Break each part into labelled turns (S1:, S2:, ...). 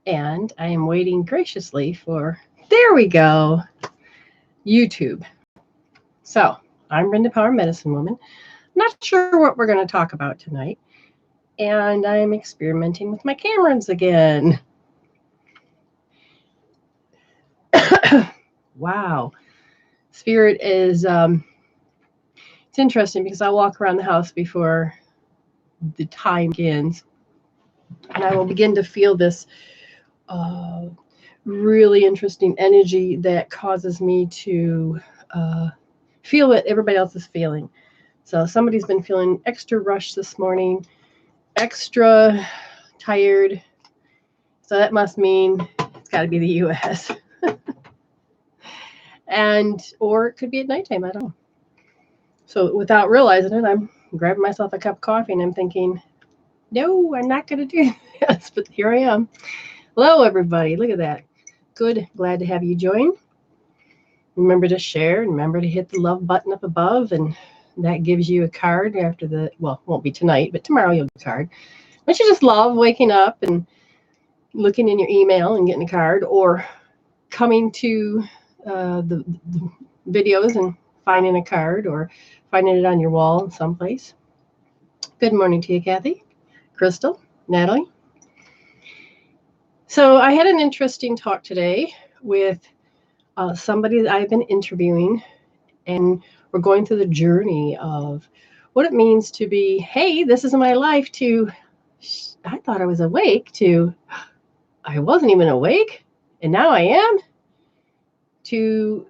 S1: And I am waiting graciously for, there we go, YouTube. So I'm Brenda Power, Medicine Woman. Not sure what we're going to talk about tonight. And I'm experimenting with my cameras again. Wow. Spirit is, it's interesting because I walk around the house before the time begins. And I will begin to feel this really interesting energy that causes me to feel what everybody else is feeling. So somebody's been feeling extra rushed this morning, extra tired. So that must mean it's got to be the U.S. Or it could be at nighttime. I don't know. So without realizing it, I'm grabbing myself a cup of coffee and I'm thinking, no, I'm not going to do this. But here I am. Hello, everybody. Look at that. Good. Glad to have you join. Remember to share. Remember to hit the love button up above. And that gives you a card after the, well, it won't be tonight, but tomorrow you'll get a card. Don't you just love waking up and looking in your email and getting a card, or coming to the videos and finding a card, or finding it on your wall someplace? Good morning to you, Kathy, Crystal, Natalie. So I had an interesting talk today with somebody that I've been interviewing, and we're going through the journey of what it means to be, hey, this is my life, to I thought I was awake, to I wasn't even awake, and now I am, to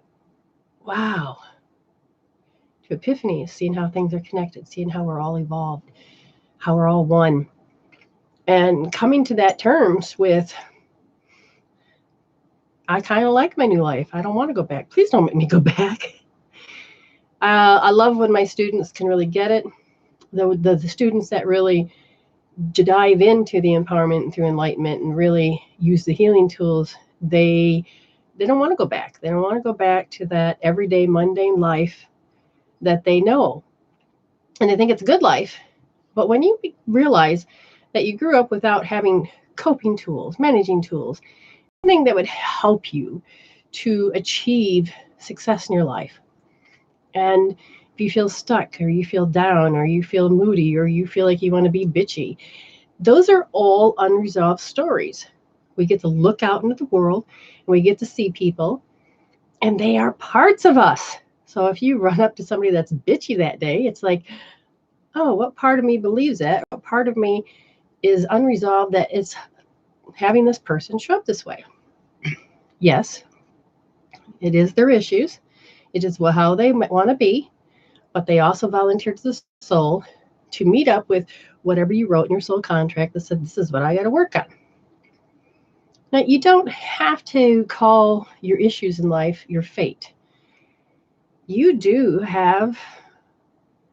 S1: wow, to epiphany, seeing how things are connected, seeing how we're all evolved, how we're all one, and coming to that terms with, I kind of like my new life. I don't want to go back. Please don't make me go back. I love when my students can really get it. The students that really dive into the empowerment through enlightenment and really use the healing tools, they don't want to go back. They don't want to go back to that everyday mundane life that they know. And they think it's a good life. But when you realize that you grew up without having coping tools, managing tools, something that would help you to achieve success in your life. And if you feel stuck, or you feel down, or you feel moody, or you feel like you want to be bitchy, those are all unresolved stories. We get to look out into the world, and we get to see people, and they are parts of us. So if you run up to somebody that's bitchy that day, it's like, oh, what part of me believes that? What part of me is unresolved that it's having this person show up this way? Yes, it is their issues. It is how they want to be, but they also volunteered to the soul to meet up with whatever you wrote in your soul contract that said, this is what I got to work on. Now, you don't have to call your issues in life your fate. You do have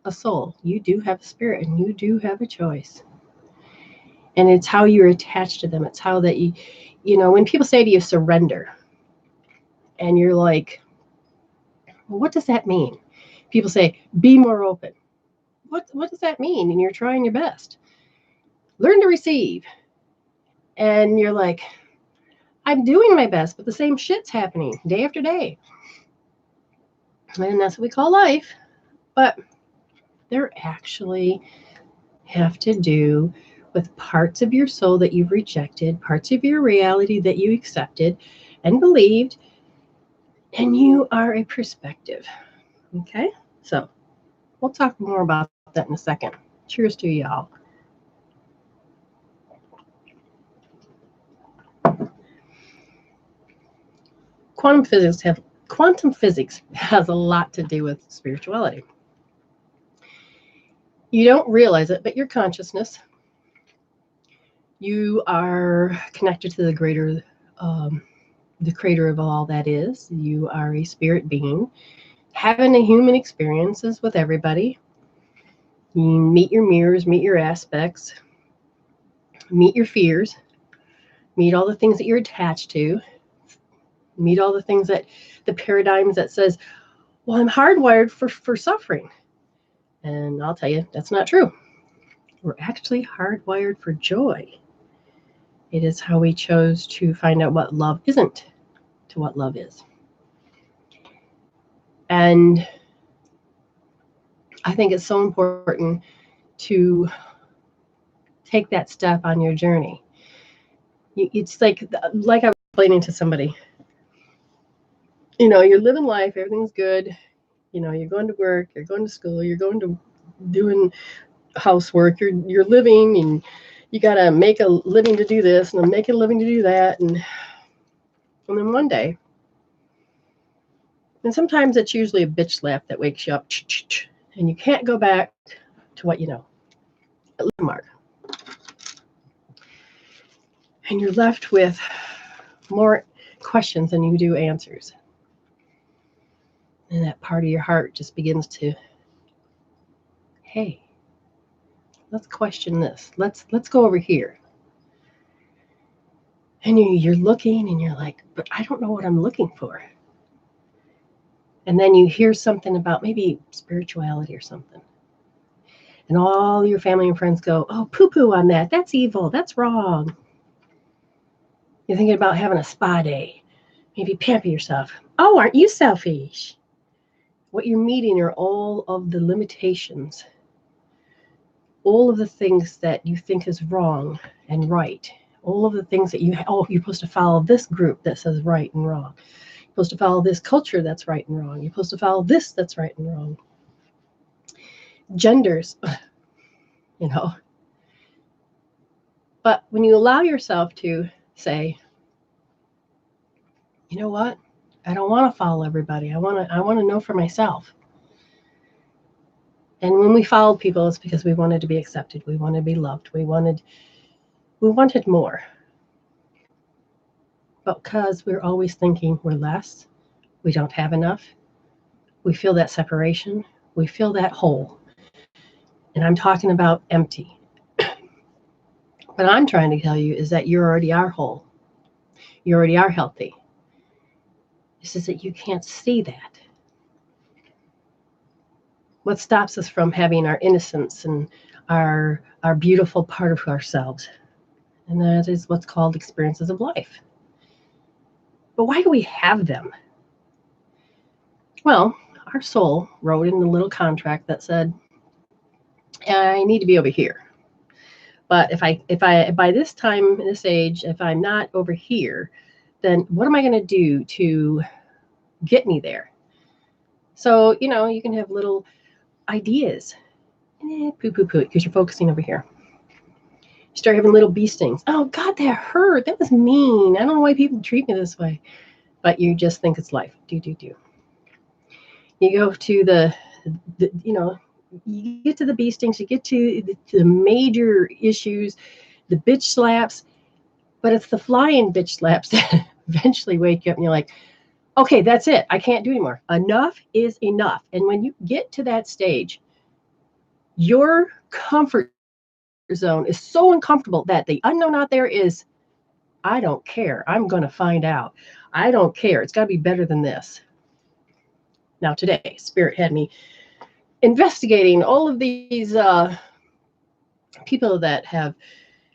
S1: a soul. You do have a spirit, and you do have a choice. And it's how you're attached to them. It's how that you know, when people say to you, surrender, and you're like, well, what does that mean? People say, be more open. What does that mean? And you're trying your best. Learn to receive. And you're like, I'm doing my best, but the same shit's happening day after day. And that's what we call life. But they're actually have to do with parts of your soul that you've rejected, parts of your reality that you accepted and believed, and you are a perspective. Okay? So we'll talk more about that in a second. Cheers to y'all. Quantum physics has a lot to do with spirituality. You don't realize it, but your consciousness, you are connected to the greater, the creator of all that is. You are a spirit being, having a human experiences with everybody. You meet your mirrors, meet your aspects, meet your fears, meet all the things that you're attached to, meet all the things that, the paradigms that says, well, I'm hardwired for suffering. And I'll tell you, that's not true. We're actually hardwired for joy. It is how we chose to find out what love isn't to what love is. And I think it's so important to take that step on your journey. It's like I was explaining to somebody, you're living life, everything's good. You're going to work, you're going to school, you're going to doing housework, you're living, and you got to make a living to do this and make a living to do that. And then one day, and sometimes it's usually a bitch slap that wakes you up, and you can't go back to what you know. Mark. And you're left with more questions than you do answers. And that part of your heart just begins to, hey, let's question this. Let's go over here. And you're looking and you're like, but I don't know what I'm looking for. And then you hear something about maybe spirituality or something. And all your family and friends go, oh, poo-poo on that. That's evil. That's wrong. You're thinking about having a spa day. Maybe pamper yourself. Oh, aren't you selfish? What you're meeting are all of the limitations, all of the things that you think is wrong and right, all of the things that you're supposed to follow this group that says right and wrong. You're supposed to follow this culture that's right and wrong. You're supposed to follow this that's right and wrong. Genders, But when you allow yourself to say, you know what? I don't want to follow everybody. I want to know for myself. And when we followed people, it's because we wanted to be accepted. We wanted to be loved. We wanted more. But because we're always thinking we're less, we don't have enough, we feel that separation, we feel that hole. And I'm talking about empty. What I'm trying to tell you is that you already are whole. You already are healthy. It's just that you can't see that. What stops us from having our innocence and our beautiful part of ourselves? And that is what's called experiences of life. But why do we have them? Well, our soul wrote in the little contract that said, I need to be over here. But if I by this time, this age, if I'm not over here, then what am I going to do to get me there? So, you can have little ideas. Poo, because you're focusing over here. You start having little bee stings. Oh, God, that hurt. That was mean. I don't know why people treat me this way. But you just think it's life. Do. You go to the you get to the bee stings, you get to the major issues, the bitch slaps, but it's the flying bitch slaps that eventually wake you up and you're like, okay, that's it. I can't do anymore. Enough is enough. And when you get to that stage, your comfort zone is so uncomfortable that the unknown out there is, I don't care. I'm going to find out. I don't care. It's got to be better than this. Now today, Spirit had me investigating all of these people that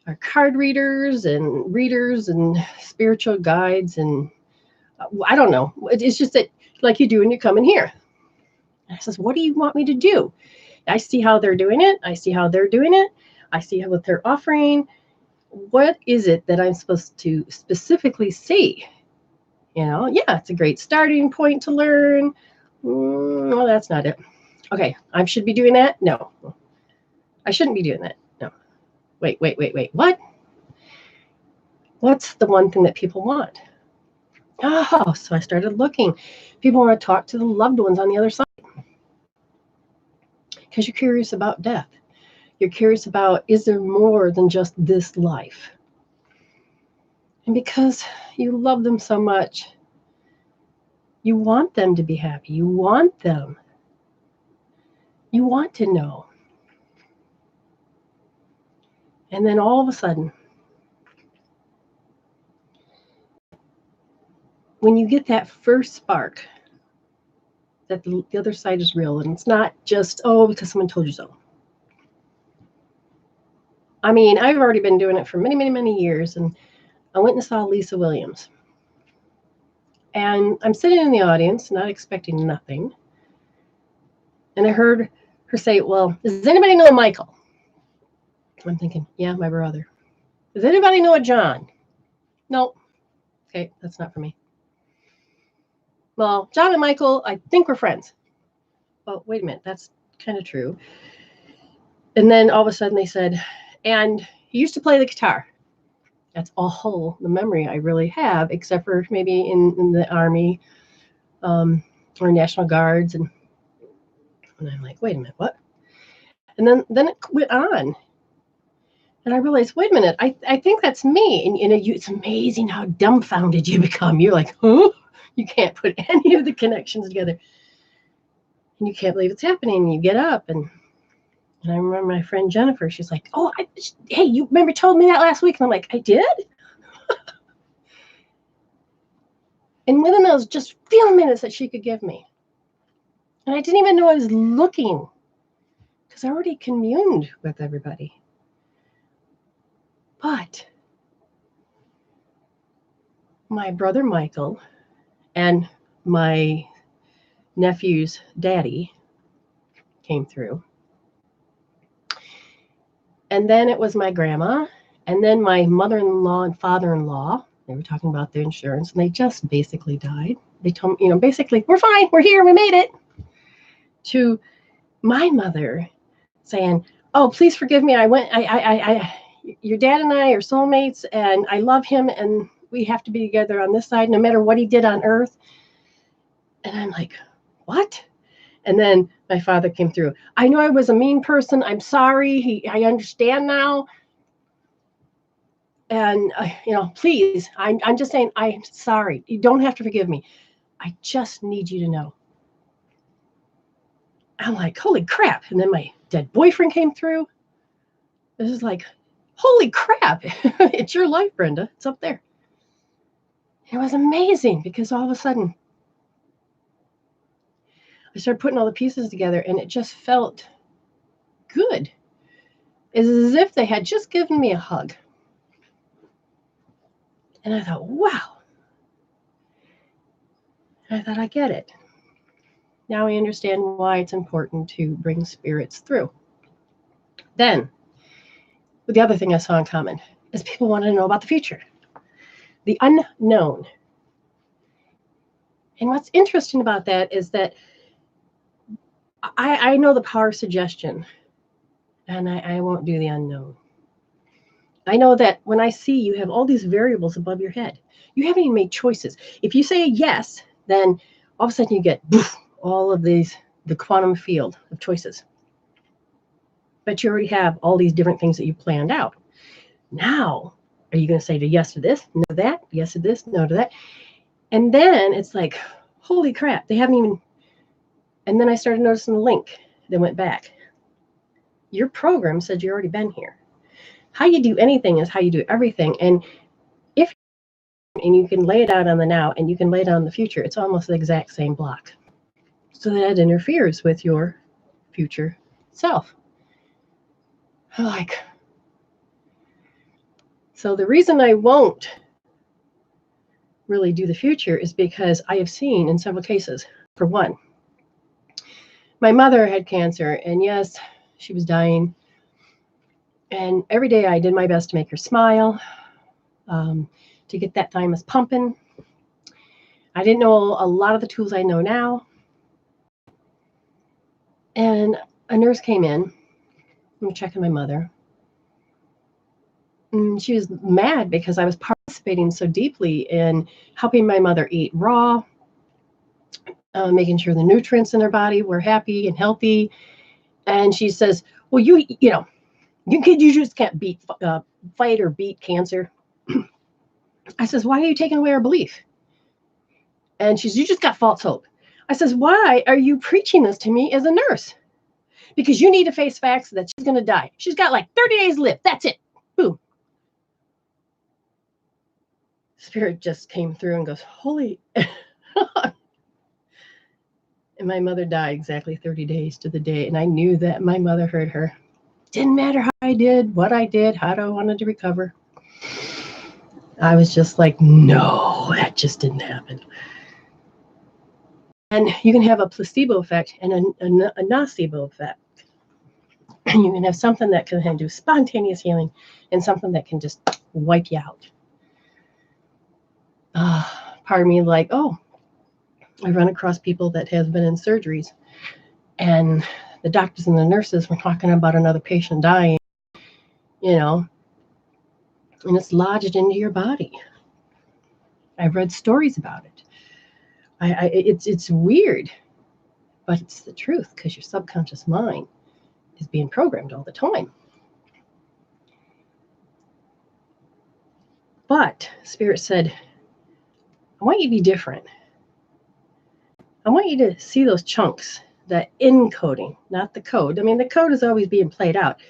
S1: are card readers and spiritual guides. And I don't know. It's just that like you do when you come in here. And I says, what do you want me to do? I see how they're doing it. I see how they're doing it. I see what they're offering. What is it that I'm supposed to specifically see? Yeah, it's a great starting point to learn. No, that's not it. Okay, I should be doing that? No. I shouldn't be doing that. No. Wait. What? What's the one thing that people want? Oh, so I started looking. People want to talk to the loved ones on the other side. Because you're curious about death. You're curious about, is there more than just this life? And because you love them so much, you want them to be happy. You want them. You want to know. And then all of a sudden, when you get that first spark, that the other side is real, and it's not just, because someone told you so. I mean, I've already been doing it for many, many, many years, and I went and saw Lisa Williams. And I'm sitting in the audience, not expecting nothing. And I heard her say, well, does anybody know Michael? I'm thinking, yeah, my brother. Does anybody know a John? No. Okay, that's not for me. Well, John and Michael, I think we're friends. Well, wait a minute, that's kind of true. And then all of a sudden they said, and he used to play the guitar. That's all the memory I really have, except for maybe in the Army or National Guards. And I'm like, wait a minute, what? And then it went on. And I realized, wait a minute, I think that's me. And it's amazing how dumbfounded you become. You're like, huh? You can't put any of the connections together. And you can't believe it's happening. And you get up. And I remember my friend Jennifer, she's like, oh, hey, you remember told me that last week? And I'm like, I did? And within those just few minutes that she could give me. And I didn't even know I was looking because I already communed with everybody. But my brother Michael and my nephew's daddy came through. And then it was my grandma, and then my mother-in-law and father-in-law. They were talking about their insurance, and they just basically died. They told me, basically, we're fine, we're here, we made it. To my mother saying, oh, please forgive me. Your dad and I are soulmates, and I love him, and we have to be together on this side, no matter what he did on earth. And I'm like, what? And then my father came through. I know I was a mean person. I'm sorry. I understand now. And, please, I'm just saying, I'm sorry. You don't have to forgive me. I just need you to know. I'm like, holy crap. And then my dead boyfriend came through. This is like, holy crap. It's your life, Brenda. It's up there. It was amazing because all of a sudden, I started putting all the pieces together and it just felt good. It's as if they had just given me a hug. And I thought, wow. And I thought, I get it. Now I understand why it's important to bring spirits through. Then, the other thing I saw in common is people want to know about the future, the unknown. And what's interesting about that is that I know the power of suggestion, and I won't do the unknown. I know that when I see you have all these variables above your head, you haven't even made choices. If you say yes, then all of a sudden you get all of the quantum field of choices. But you already have all these different things that you planned out. Now, are you going to say yes to this, no to that, yes to this, no to that? And then it's like, holy crap, they haven't even. And then I started noticing the link that went back. Your program said you've already been here. How you do anything is how you do everything. And if you can lay it out on the now and you can lay it out on the future, it's almost the exact same block. So that interferes with your future self. So the reason I won't really do the future is because I have seen in several cases, for one, my mother had cancer, and yes, she was dying. And every day I did my best to make her smile, to get that thymus pumping. I didn't know a lot of the tools I know now. And a nurse came in. I'm checking my mother. And she was mad because I was participating so deeply in helping my mother eat raw, making sure the nutrients in her body were happy and healthy. And she says, well, you just can't fight or beat cancer. I says, why are you taking away our belief? And she says, you just got false hope. I says, why are you preaching this to me as a nurse? Because you need to face facts that she's going to die. She's got like 30 days left. That's it. Boom. Spirit just came through and goes, holy. And my mother died exactly 30 days to the day. And I knew that my mother heard her. Didn't matter how I did, what I did, how I wanted to recover. I was just like, no, that just didn't happen. And you can have a placebo effect and a nocebo effect. You can have something that can do spontaneous healing and something that can just wipe you out. Part of me like, oh, I run across people that have been in surgeries, and the doctors and the nurses were talking about another patient dying, and it's lodged into your body. I've read stories about it. It's weird, but it's the truth, because your subconscious mind is being programmed all the time. But Spirit said, I want you to be different. I want you to see those chunks, that encoding, not the code. I mean, the code is always being played out,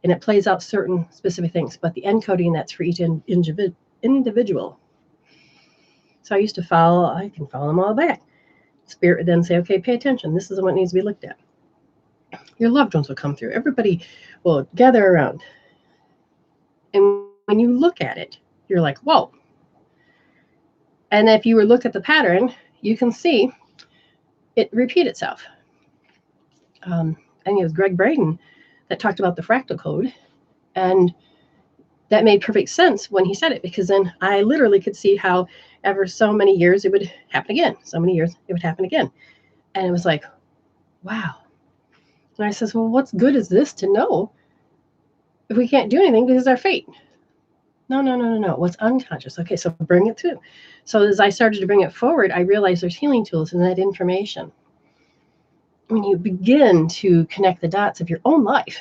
S1: and it plays out certain specific things, but the encoding, that's for each individual. So I used to I can follow them all back. Spirit would then say, okay, pay attention. This is what needs to be looked at. Your loved ones will come through. Everybody will gather around. And when you look at it, you're like, whoa. And if you were look at the pattern, you can see it repeat itself. I think it was Greg Braden that talked about the fractal code. And that made perfect sense when he said it, because then I literally could see how ever so many years it would happen again. So many years it would happen again. And it was like, wow. And I says, well, what's good is this to know if we can't do anything because it's our fate? No. What's unconscious? Okay, so bring it through. So as I started to bring it forward, I realized there's healing tools in that information. When you begin to connect the dots of your own life,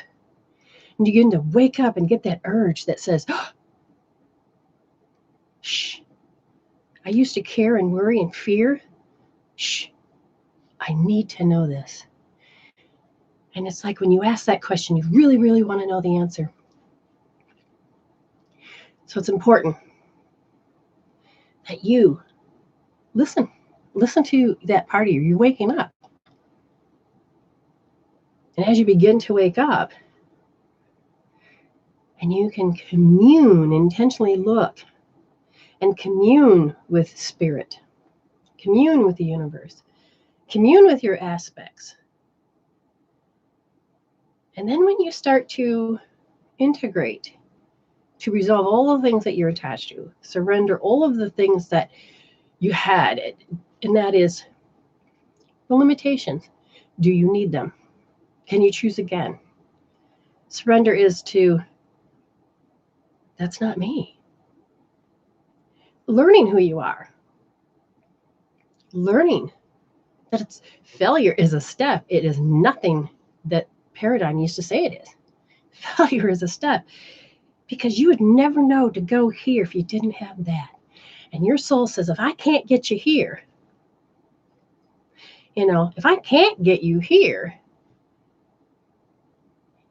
S1: and you begin to wake up and get that urge that says, oh, shh, I used to care and worry and fear. Shh, I need to know this. And it's like when you ask that question, you really, really want to know the answer. So it's important that you listen to that part of you. You're waking up. And as you begin to wake up, and you can intentionally look and commune with spirit, commune with the universe, commune with your aspects. And then when you start to integrate, to resolve all the things that you're attached to, surrender all of the things that you had, and that is the limitations. Do you need them? Can you choose again? Surrender is to, that's not me. Learning who you are. Learning that failure is a step. It is nothing that paradigm used to say it is. Failure is a step, because you would never know to go here if you didn't have that. And your soul says, if I can't get you here, if I can't get you here,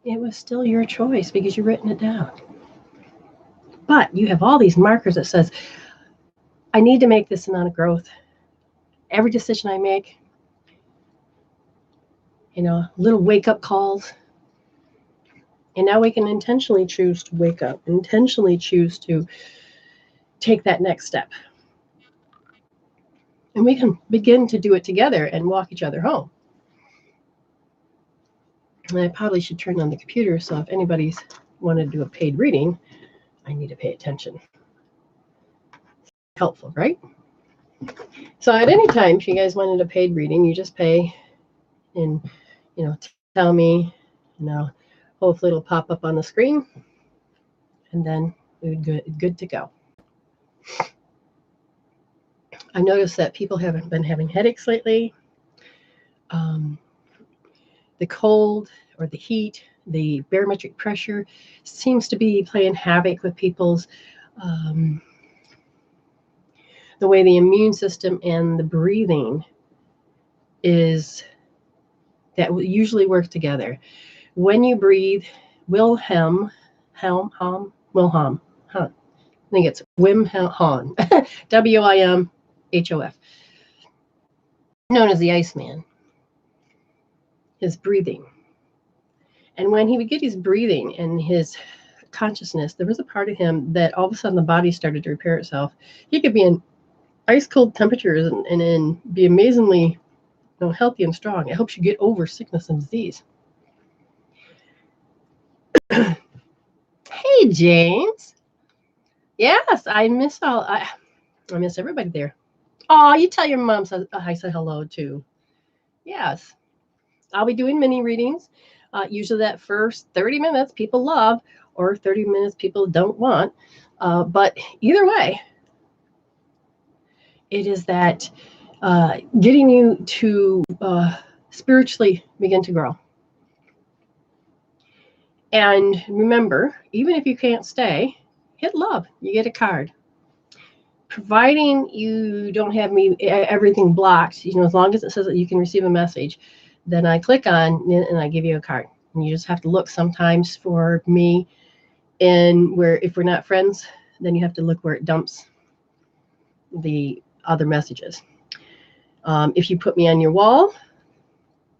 S1: it was still your choice because you've written it down. But you have all these markers that says, I need to make this amount of growth. Every decision I make, little wake-up calls. And now we can intentionally choose to wake up, intentionally choose to take that next step. And we can begin to do it together and walk each other home. And I probably should turn on the computer, so if anybody's wanted to do a paid reading, I need to pay attention. Helpful, right? So at any time, if you guys wanted a paid reading, you just pay and, tell me, hopefully it'll pop up on the screen, and then we're good to go. I noticed that people haven't been having headaches lately. The cold or the heat, the barometric pressure seems to be playing havoc with people's, the way the immune system and the breathing is, that usually work together. When you breathe, Wilhelm, I think it's Wim Hof, W-I-M-H-O-F, known as the Iceman, his breathing. And when he would get his breathing and his consciousness, there was a part of him that all of a sudden the body started to repair itself. He could be in ice cold temperatures and be amazingly healthy and strong. It helps you get over sickness and disease. Hey, James. Yes, I miss everybody there. Oh, you tell your mom I said hello too. Yes. I'll be doing mini readings. Usually that first 30 minutes people love, or 30 minutes people don't want. But either way, it is that getting you to spiritually begin to grow. And remember, even if you can't stay, hit love. You get a card. Providing you don't have everything blocked, as long as it says that you can receive a message, then I click on and I give you a card. And you just have to look sometimes for me, and where if we're not friends, then you have to look where it dumps the other messages. If you put me on your wall,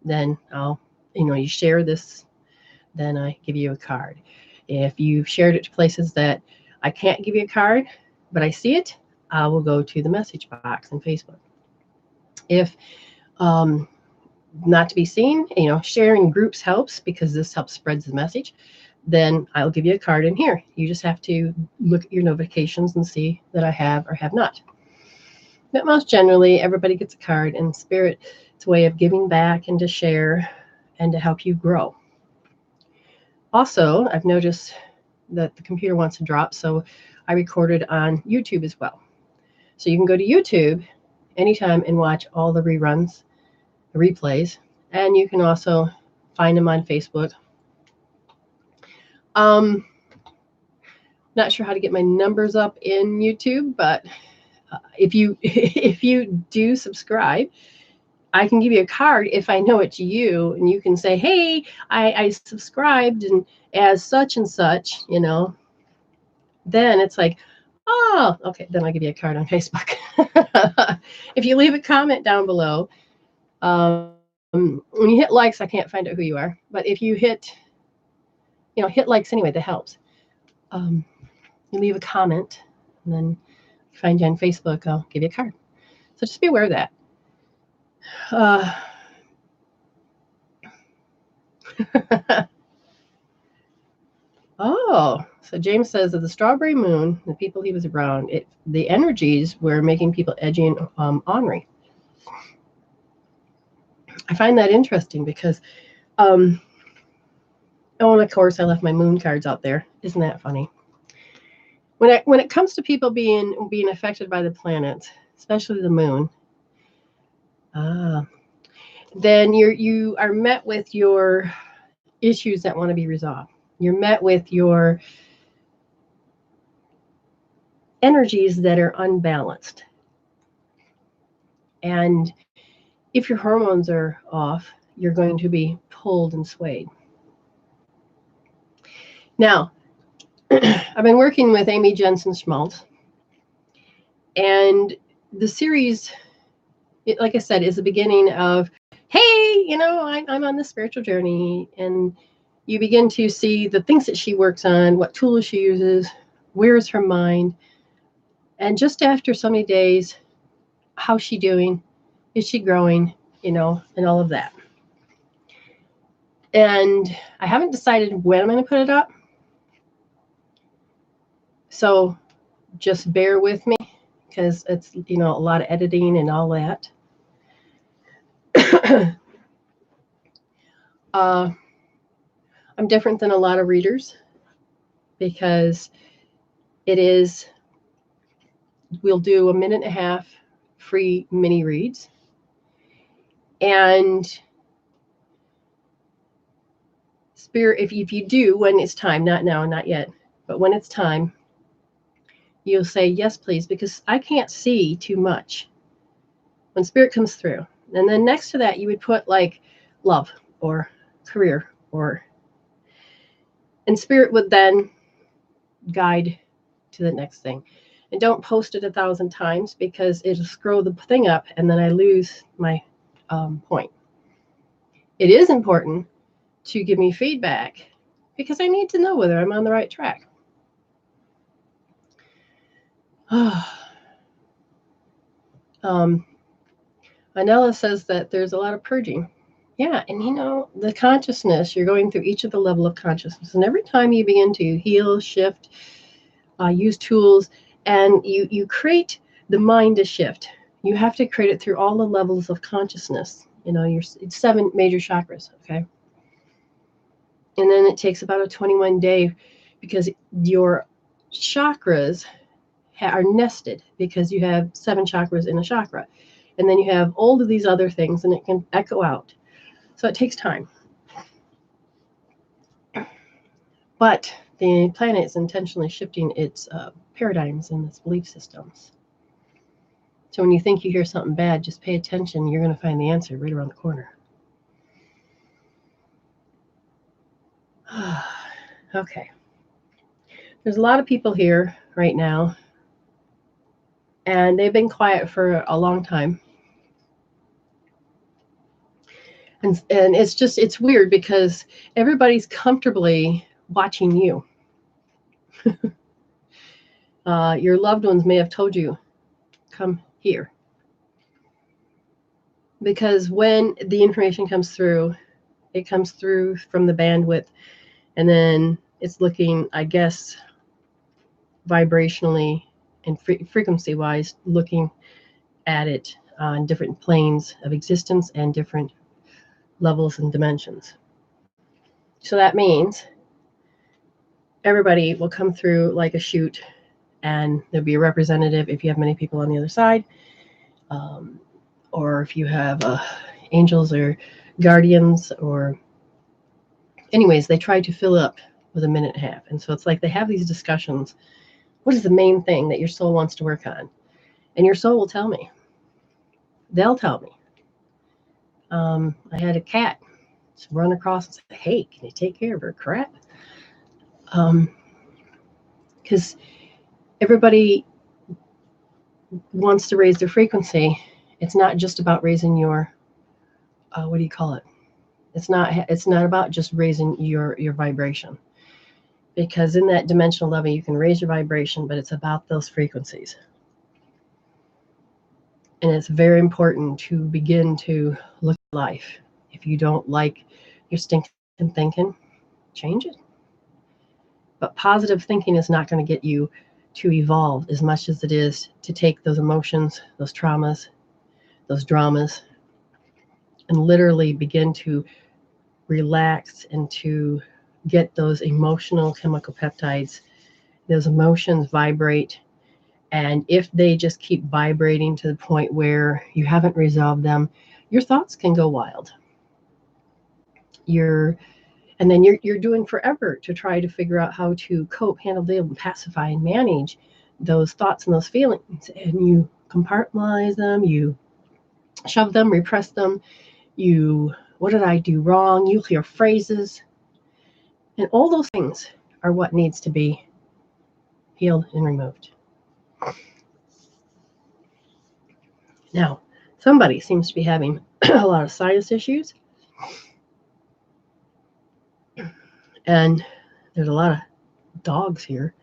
S1: then I'll, you share this, then I give you a card. If you've shared it to places that I can't give you a card, but I see it, I will go to the message box on Facebook. If not to be seen, sharing groups helps because this helps spread the message, then I'll give you a card in here. You just have to look at your notifications and see that I have or have not. But most generally, everybody gets a card, and Spirit, it's a way of giving back and to share and to help you grow. Also, I've noticed that the computer wants to drop, so I recorded on YouTube as well. So you can go to YouTube anytime and watch all the reruns, the replays, and you can also find them on Facebook. Not sure how to get my numbers up in YouTube, but if you do subscribe, I can give you a card if I know it's you, and you can say, hey, I subscribed and as such and such, then it's like, oh, okay, then I'll give you a card on Facebook. If you leave a comment down below, when you hit likes, I can't find out who you are, but if you hit likes anyway, that helps. You leave a comment, and then find you on Facebook, I'll give you a card. So just be aware of that. Oh, so James says that the strawberry moon, the people he was around, the energies were making people edgy and ornery. I find that interesting because, and of course, I left my moon cards out there. Isn't that funny? When it comes to people being affected by the planets, especially the moon, then you are met with your issues that want to be resolved. You're met with your energies that are unbalanced. And if your hormones are off, you're going to be pulled and swayed. Now, I've been working with Amy Jensen Schmaltz, and the series, like I said, is the beginning of, hey, I'm on this spiritual journey, and you begin to see the things that she works on, what tools she uses, where is her mind, and just after so many days, how's she doing? Is she growing? And all of that. And I haven't decided when I'm going to put it up. So just bear with me because it's, a lot of editing and all that. I'm different than a lot of readers because we'll do 1.5 minutes free mini reads. And Spirit, if you do, when it's time, not now, not yet, but when it's time, you'll say, yes, please, because I can't see too much when Spirit comes through. And then next to that, you would put like love or career and Spirit would then guide to the next thing. And don't post it 1,000 times because it'll scroll the thing up and then I lose my point. It is important to give me feedback because I need to know whether I'm on the right track. Anela says that there's a lot of purging. Yeah, and the consciousness, you're going through each of the level of consciousness. And every time you begin to heal, shift, use tools, and you create the mind to shift, you have to create it through all the levels of consciousness. Your 7 major chakras, okay? And then it takes about a 21-day because your chakras are nested because you have 7 chakras in a chakra. And then you have all of these other things, and it can echo out. So it takes time. But the planet is intentionally shifting its paradigms and its belief systems. So when you think you hear something bad, just pay attention. You're going to find the answer right around the corner. Okay. There's a lot of people here right now, and they've been quiet for a long time. And it's weird because everybody's comfortably watching you. Your loved ones may have told you, come here. Because when the information comes through, it comes through from the bandwidth, and then it's looking, I guess, vibrationally and frequency-wise, looking at it on different planes of existence and different levels and dimensions. So that means everybody will come through like a chute, and there'll be a representative if you have many people on the other side, or if you have angels or guardians, or anyways, they try to fill up with a minute and a half. And so it's like they have these discussions. What is the main thing that your soul wants to work on? And your soul will tell me. They'll tell me. I had a cat run across and say, hey, can you take care of her crap? Because everybody wants to raise their frequency. It's not just about raising your, what do you call it? It's not about just raising your vibration. Because in that dimensional level, you can raise your vibration, but it's about those frequencies. And it's very important to begin to look at life. If you don't like your stinking thinking, change it. But positive thinking is not going to get you to evolve as much as it is to take those emotions, those traumas, those dramas, and literally begin to relax and to get those emotional chemical peptides. Those emotions vibrate. And if they just keep vibrating to the point where you haven't resolved them, your thoughts can go wild. And then you're doing forever to try to figure out how to cope, handle, deal, and pacify and manage those thoughts and those feelings. And you compartmentalize them, you shove them, repress them. What did I do wrong? You hear phrases. And all those things are what needs to be healed and removed. Now, somebody seems to be having a lot of sinus issues. And there's a lot of dogs here.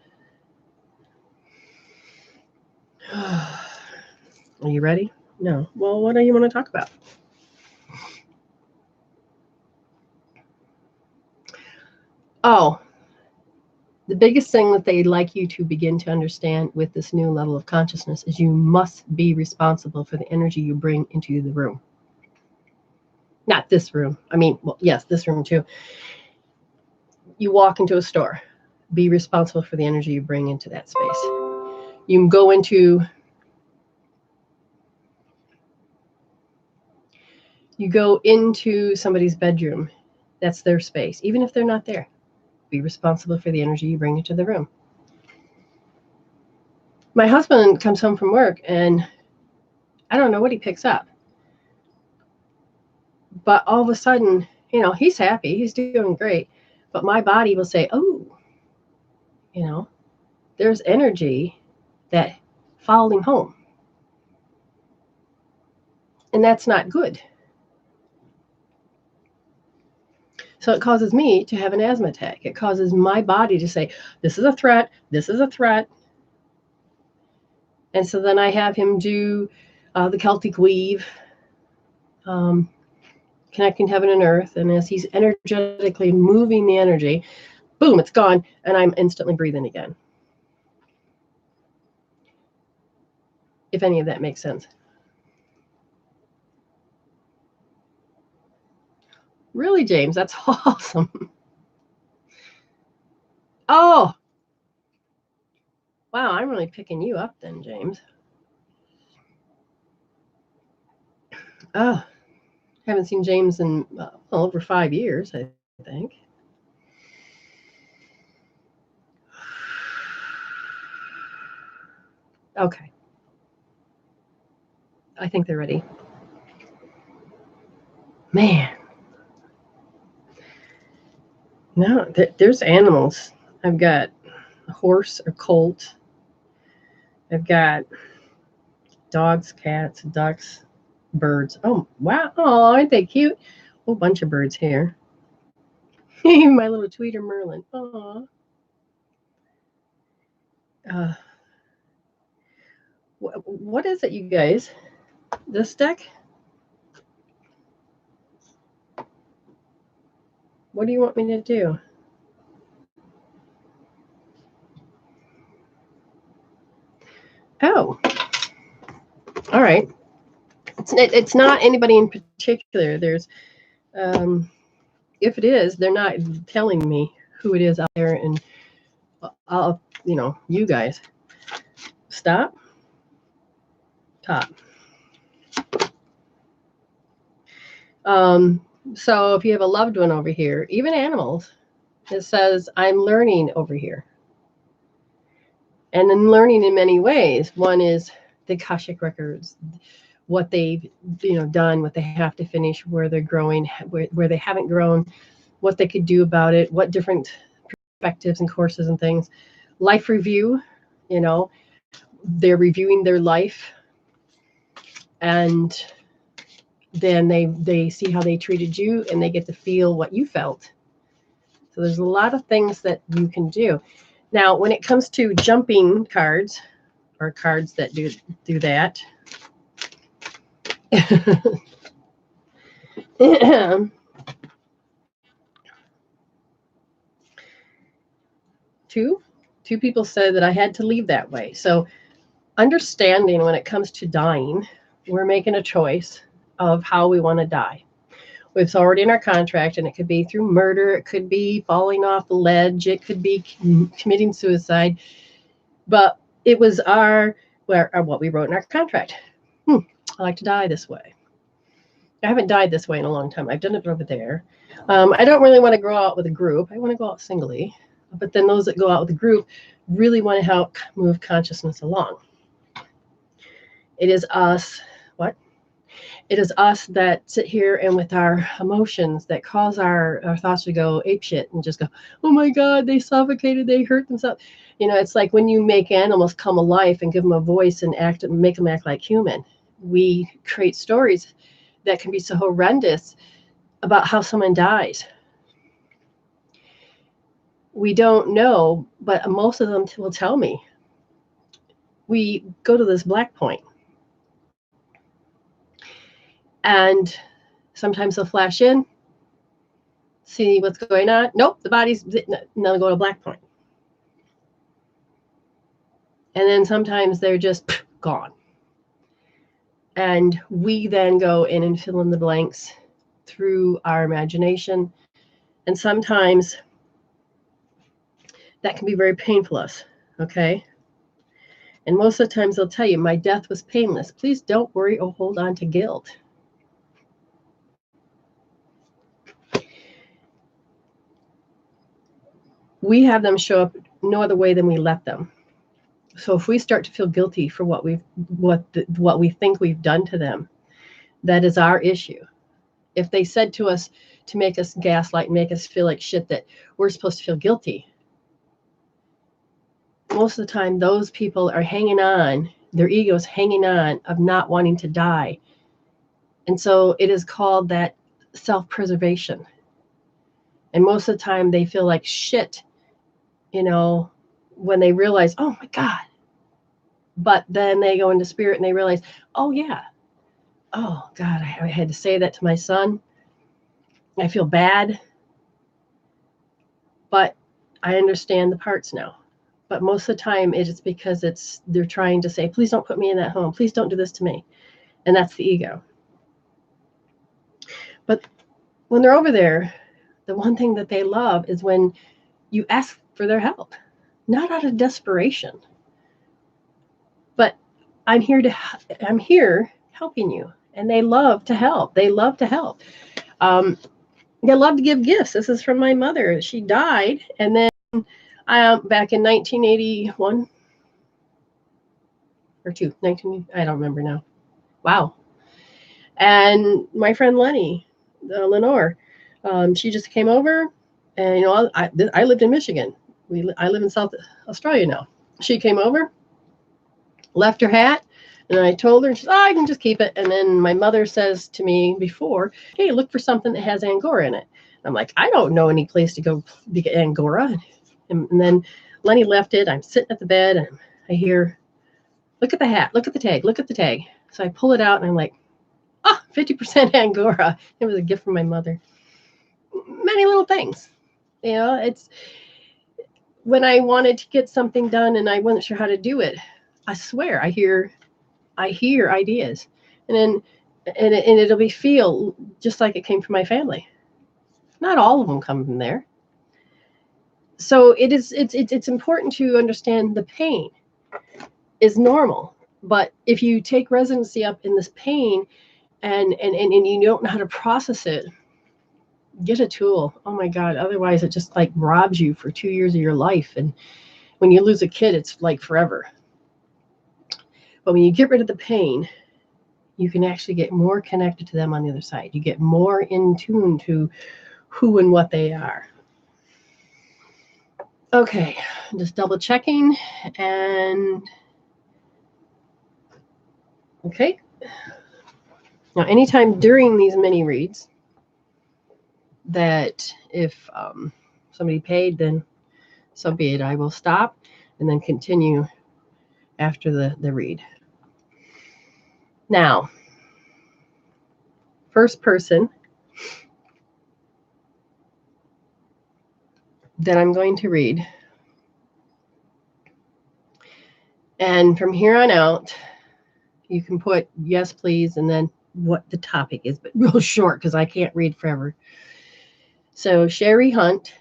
S1: Are you ready? No. Well, what do you want to talk about? Oh, the biggest thing that they'd like you to begin to understand with this new level of consciousness is you must be responsible for the energy you bring into the room. Not this room. I mean, well, yes, this room too. You walk into a store. Be responsible for the energy you bring into that space. You can go into somebody's bedroom. That's their space. Even if they're not there, be responsible for the energy you bring into the room. My husband comes home from work and I don't know what he picks up. But all of a sudden, he's happy. He's doing great. But my body will say, oh, there's energy that followed him home. And that's not good. So it causes me to have an asthma attack. It causes my body to say, this is a threat, this is a threat. And so then I have him do the Celtic weave, connecting heaven and earth. And as he's energetically moving the energy, boom, it's gone. And I'm instantly breathing again. If any of that makes sense. Really, James? That's awesome. Oh, wow. I'm really picking you up then, James. Oh, haven't seen James in over 5 years, I think. Okay. I think they're ready. Man. No, there's animals. I've got a horse, a colt. I've got dogs, cats, ducks, birds. Oh, wow. Oh, aren't they cute? A whole bunch of birds here. My little tweeter Merlin. Aw. What is it, you guys? This deck? What do you want me to do? Oh. All right. It's not anybody in particular. There's, if it is, they're not telling me who it is out there, and I'll, you guys. Stop. Top. So if you have a loved one over here, even animals, it says, I'm learning over here. And then learning in many ways. One is the Akashic records, what they've done, what they have to finish, where they're growing, where they haven't grown, what they could do about it, what different perspectives and courses and things. Life review, they're reviewing their life, and then they see how they treated you, and they get to feel what you felt. So there's a lot of things that you can do. Now, when it comes to jumping cards, or cards that do that, two people said that I had to leave that way. So understanding when it comes to dying, we're making a choice of how we want to die. It's already in our contract, and it could be through murder, it could be falling off the ledge, it could be committing suicide, but it was what we wrote in our contract. I like to die this way. I haven't died this way in a long time. I've done it over there. I don't really want to go out with a group. I want to go out singly, but then those that go out with a group really want to help move consciousness along. It is us. It is us that sit here and with our emotions that cause our thoughts to go apeshit and just go, oh my God, they suffocated, they hurt themselves. It's like when you make animals come alive and give them a voice and make them act like human. We create stories that can be so horrendous about how someone dies. We don't know, but most of them will tell me. We go to this black point, and sometimes they'll flash in, see what's going on. Nope, the body's, now go to black point. And then sometimes they're just gone. And we then go in and fill in the blanks through our imagination. And sometimes that can be very painful to us, okay? And most of the times they'll tell you, my death was painless. Please don't worry or hold on to guilt. We have them show up no other way than we let them. So if we start to feel guilty for what we think we've done to them, that is our issue. If they said to us to make us gaslight and make us feel like shit, that we're supposed to feel guilty, most of the time those people are hanging on, their ego's hanging on of not wanting to die. And so it is called that self-preservation. And most of the time they feel like shit, when they realize, oh my God. But then they go into spirit and they realize, oh yeah, oh God, I had to say that to my son. I feel bad. But I understand the parts now. But most of the time it is because they're trying to say, please don't put me in that home. Please don't do this to me. And that's the ego. But when they're over there, the one thing that they love is when you ask for their help, not out of desperation, but I'm here helping you. And they love to help. They love to help. They love to give gifts. This is from my mother. She died. And then back in 1981 or 19, I don't remember now. Wow. And my friend Lenore, she just came over, and I lived in Michigan. I live in South Australia now. She came over, left her hat, and I told her, she said, I can just keep it. And then my mother says to me before, hey, look for something that has Angora in it. I'm like, I don't know any place to go to get Angora. And then Lenny left it. I'm sitting at the bed, and I hear, look at the hat, look at the tag, look at the tag. So I pull it out, and I'm like, 50% Angora. It was a gift from my mother. Many little things. It's when I wanted to get something done and I wasn't sure how to do it. I swear, I hear ideas, and then it'll feel just like it came from my family. Not all of them come from there. So it's important to understand the pain is normal, but if you take residency up in this pain and you don't know how to process it, get a tool. Oh my God. Otherwise it just like robs you for 2 years of your life. And when you lose a kid, it's like forever. But when you get rid of the pain, you can actually get more connected to them on the other side. You get more in tune to who and what they are. Okay, just double checking. And okay. Now, anytime during these mini reads that if somebody paid, then so be it. I will stop and then continue after the read. Now, first person that I'm going to read. And from here on out, you can put yes, please, and then what the topic is, but real short because I can't read forever. So Sherry Hunt,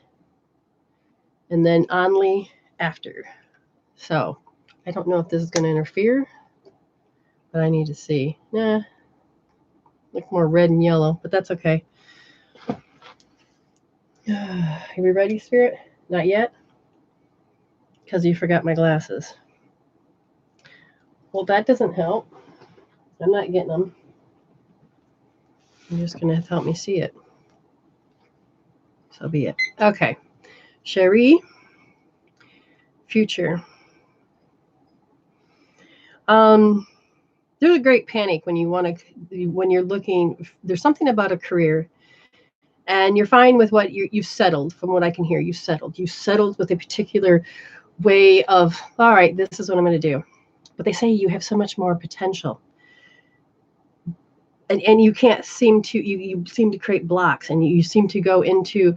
S1: and then Onley after. So I don't know if this is going to interfere, but I need to see. Nah, look more red and yellow, but that's okay. Are we ready, Spirit? Not yet? Because you forgot my glasses. Well, that doesn't help. I'm not getting them. You're just going to help me see it. So be it. Okay. Sherry, future. There's a great panic when you're looking. There's something about a career, and you're fine with what you've settled. From what I can hear, you've settled with a particular way of, all right, this is what I'm going to do. But they say you have so much more potential, and you can't seem to. You seem to create blocks, and you seem to go into.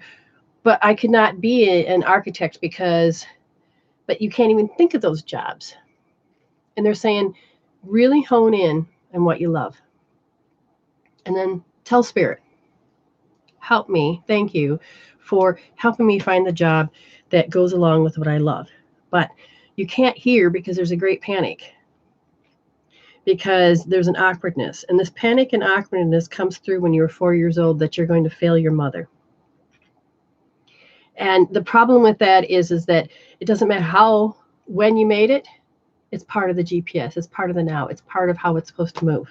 S1: But I could not be an architect but you can't even think of those jobs. And they're saying, really hone in on what you love. And then tell Spirit, help me, thank you for helping me find the job that goes along with what I love. But you can't hear because there's a great panic. Because there's an awkwardness. And this panic and awkwardness comes through when you're 4 years old that you're going to fail your mother. And the problem with that is that it doesn't matter when you made it, it's part of the GPS, it's part of the now, it's part of how it's supposed to move.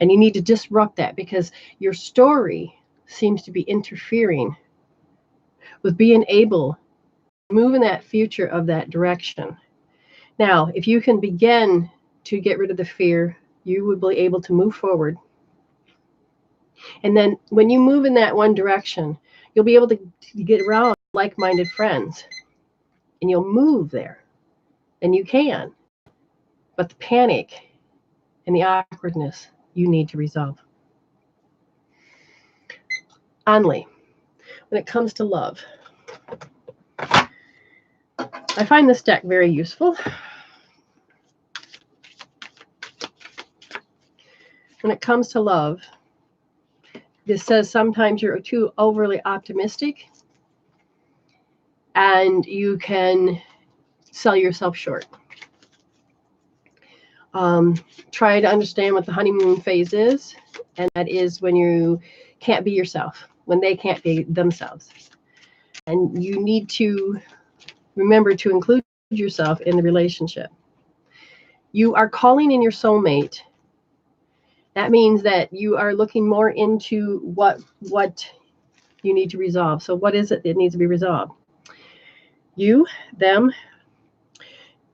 S1: And you need to disrupt that because your story seems to be interfering with being able to move in that future of that direction. Now, if you can begin to get rid of the fear, you will be able to move forward. And then when you move in that one direction, You'll be able to get around like-minded friends, and you'll move there, and you can. But the panic and the awkwardness you need to resolve. Only when it comes to love, I find this deck very useful. When it comes to love, this says sometimes you're too overly optimistic and you can sell yourself short. Try to understand what the honeymoon phase is, and that is when you can't be yourself, when they can't be themselves. And you need to remember to include yourself in the relationship. You are calling in your soulmate. That means that you are looking more into what you need to resolve. So what is it that needs to be resolved? You, them.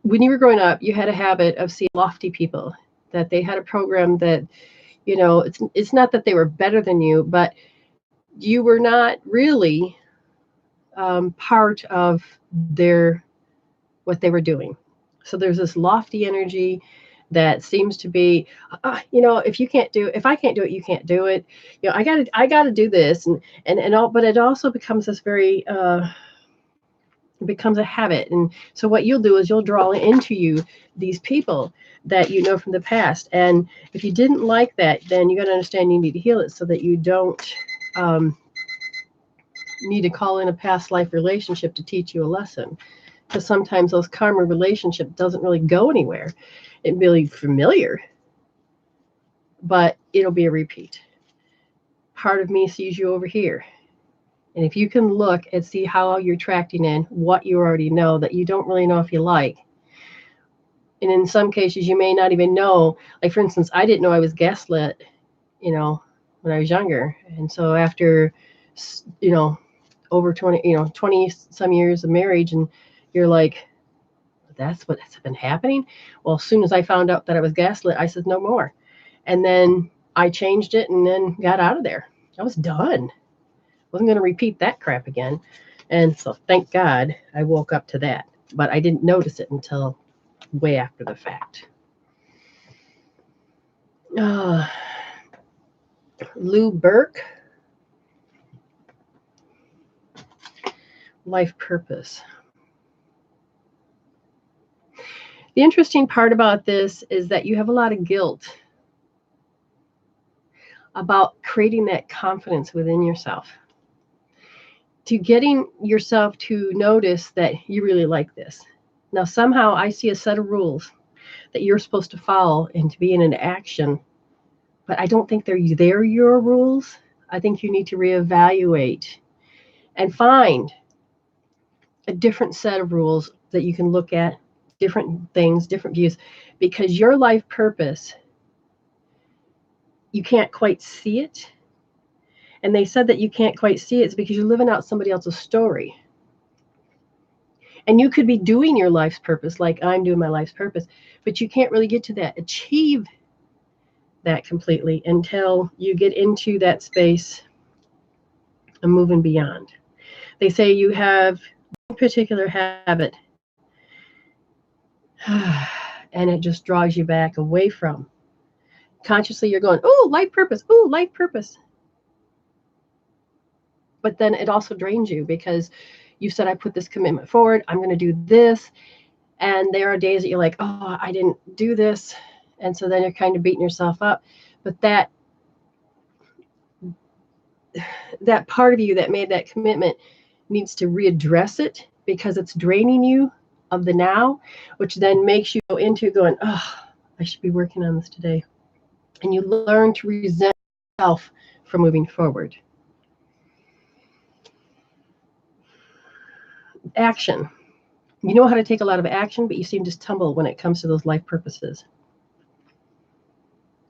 S1: When you were growing up, you had a habit of seeing lofty people, that they had a program that, you know, it's not that they were better than you, but you were not really part of what they were doing. So there's this lofty energy that seems to be, you know, if I can't do it, you can't do it. You know, I gotta do this, and all. But it also becomes this very, it becomes a habit. And so what you'll do is you'll draw into you these people that you know from the past. And if you didn't like that, then you got to understand you need to heal it so that you don't need to call in a past life relationship to teach you a lesson. Because sometimes those karma relationship doesn't really go anywhere. It's really familiar, but it'll be a repeat. Part of me sees you over here. And if you can look and see how you're attracting in what you already know that you don't really know if you like. And in some cases, you may not even know. Like, for instance, I didn't know I was gaslit, you know, when I was younger. And so after, you know, over 20 some years of marriage, and you're like, that's what's been happening. Well, as soon as I found out that I was gaslit, I said, no more. And then I changed it and then got out of there. I was done. Wasn't going to repeat that crap again. And so thank God I woke up to that. But I didn't notice it until way after the fact. Lou Burke. Life purpose. The interesting part about this is that you have a lot of guilt about creating that confidence within yourself, to getting yourself to notice that you really like this. Now, somehow I see a set of rules that you're supposed to follow and to be in an action, but I don't think they're your rules. I think you need to reevaluate and find a different set of rules that you can look at, different things, different views, because your life purpose, you can't quite see it. And they said that you can't quite see it is because you're living out somebody else's story. And you could be doing your life's purpose like I'm doing my life's purpose, but you can't really get to that, achieve that completely until you get into that space of moving beyond. They say you have one particular habit and it just draws you back away from. Consciously, you're going, oh, life purpose, oh, life purpose. But then it also drains you because you said, I put this commitment forward, I'm going to do this. And there are days that you're like, oh, I didn't do this. And so then you're kind of beating yourself up. But that part of you that made that commitment needs to readdress it because it's draining you of the now, which then makes you go into going, oh, I should be working on this today. And you learn to resent yourself from moving forward. Action. You know how to take a lot of action, but you seem to stumble when it comes to those life purposes.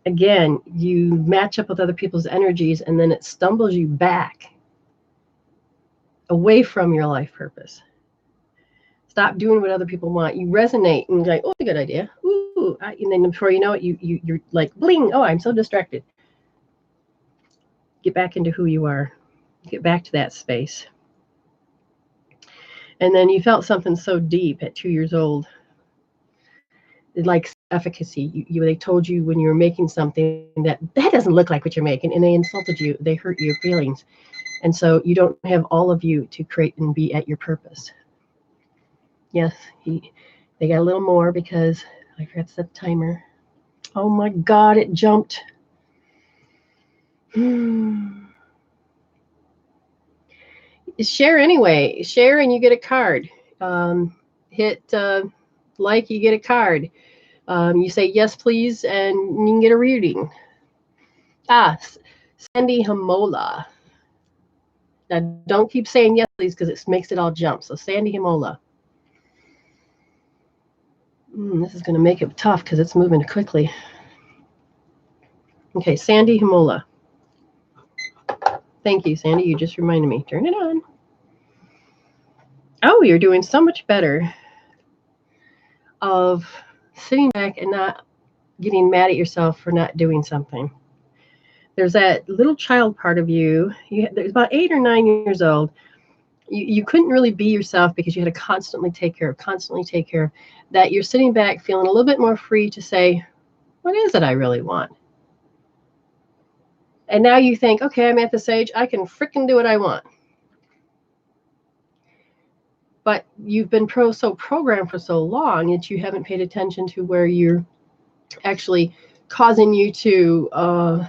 S1: Again, you match up with other people's energies and then it stumbles you back away from your life purpose. Stop doing what other people want. You resonate and you're like, oh, good idea. Ooh. And then before you know it, you're like, bling, oh, I'm so distracted. Get back into who you are. get back to that space. And then you felt something so deep at 2 years old, like efficacy. They told you when you were making something that doesn't look like what you're making, and they insulted you. They hurt your feelings. And so you don't have all of you to create and be at your purpose. Yes, they got a little more because I forgot to set the timer. Oh my God, it jumped. Share anyway. Share and you get a card. Hit like, you get a card. You say yes, please, and you can get a reading. Sandy Hamola. Now, don't keep saying yes, please, because it makes it all jump. So, Sandy Hamola. This is going to make it tough because it's moving quickly. Okay, Sandy Hamola. Thank you, Sandy. You just reminded me. Turn it on. Oh, you're doing so much better of sitting back and not getting mad at yourself for not doing something. There's that little child part of you. There's about 8 or 9 years old. You couldn't really be yourself because you had to constantly take care of, that you're sitting back feeling a little bit more free to say, what is it I really want? And now you think, okay, I'm at this age, I can frickin' do what I want. But you've been so programmed for so long that you haven't paid attention to where you're actually causing you to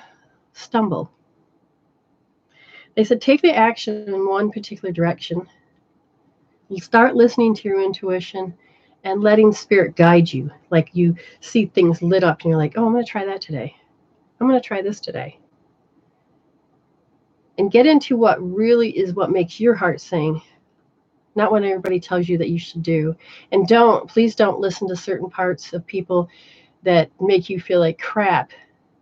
S1: stumble. They said, take the action in one particular direction. You start listening to your intuition and letting spirit guide you. Like you see things lit up and you're like, oh, I'm going to try that today. I'm going to try this today. And get into what really is what makes your heart sing, not what everybody tells you that you should do. And please don't listen to certain parts of people that make you feel like crap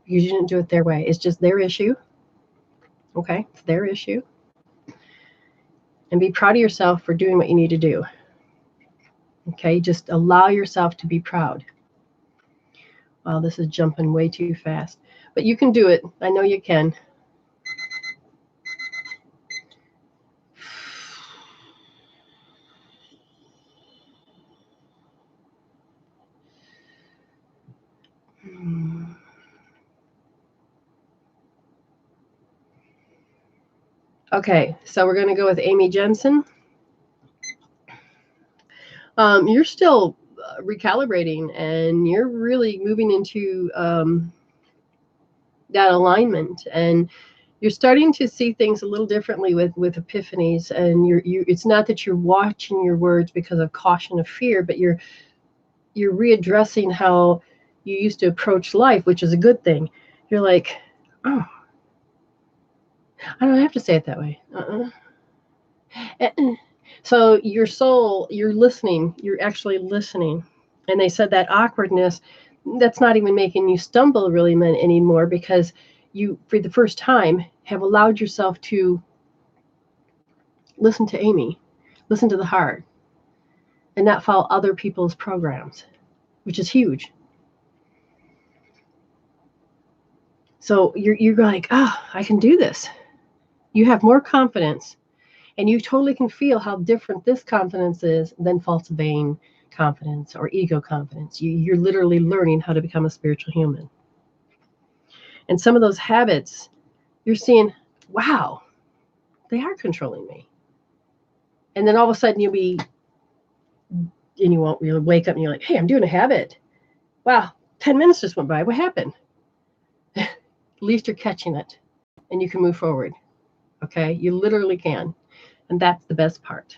S1: because you didn't do it their way. It's just their issue. Okay, it's their issue. And be proud of yourself for doing what you need to do. Okay, just allow yourself to be proud. Wow, this is jumping way too fast. But you can do it. I know you can. Okay, so we're going to go with Amy Jensen. You're still recalibrating and you're really moving into that alignment, and you're starting to see things a little differently with epiphanies. And it's not that you're watching your words because of caution of fear, but you're readdressing how you used to approach life, which is a good thing. You're like, oh, I don't have to say it that way. So your soul, you're listening. You're actually listening. And they said that awkwardness, that's not even making you stumble really anymore, because you, for the first time, have allowed yourself to listen to Amy, listen to the heart, and not follow other people's programs, which is huge. So you're like, I can do this. You have more confidence, and you totally can feel how different this confidence is than false vain confidence or ego confidence. You're literally learning how to become a spiritual human. And some of those habits, you're seeing, wow, they are controlling me. And then all of a sudden you'll wake up and you're like, hey, I'm doing a habit. Wow, 10 minutes just went by. What happened? At least you're catching it and you can move forward. Okay, you literally can. And that's the best part.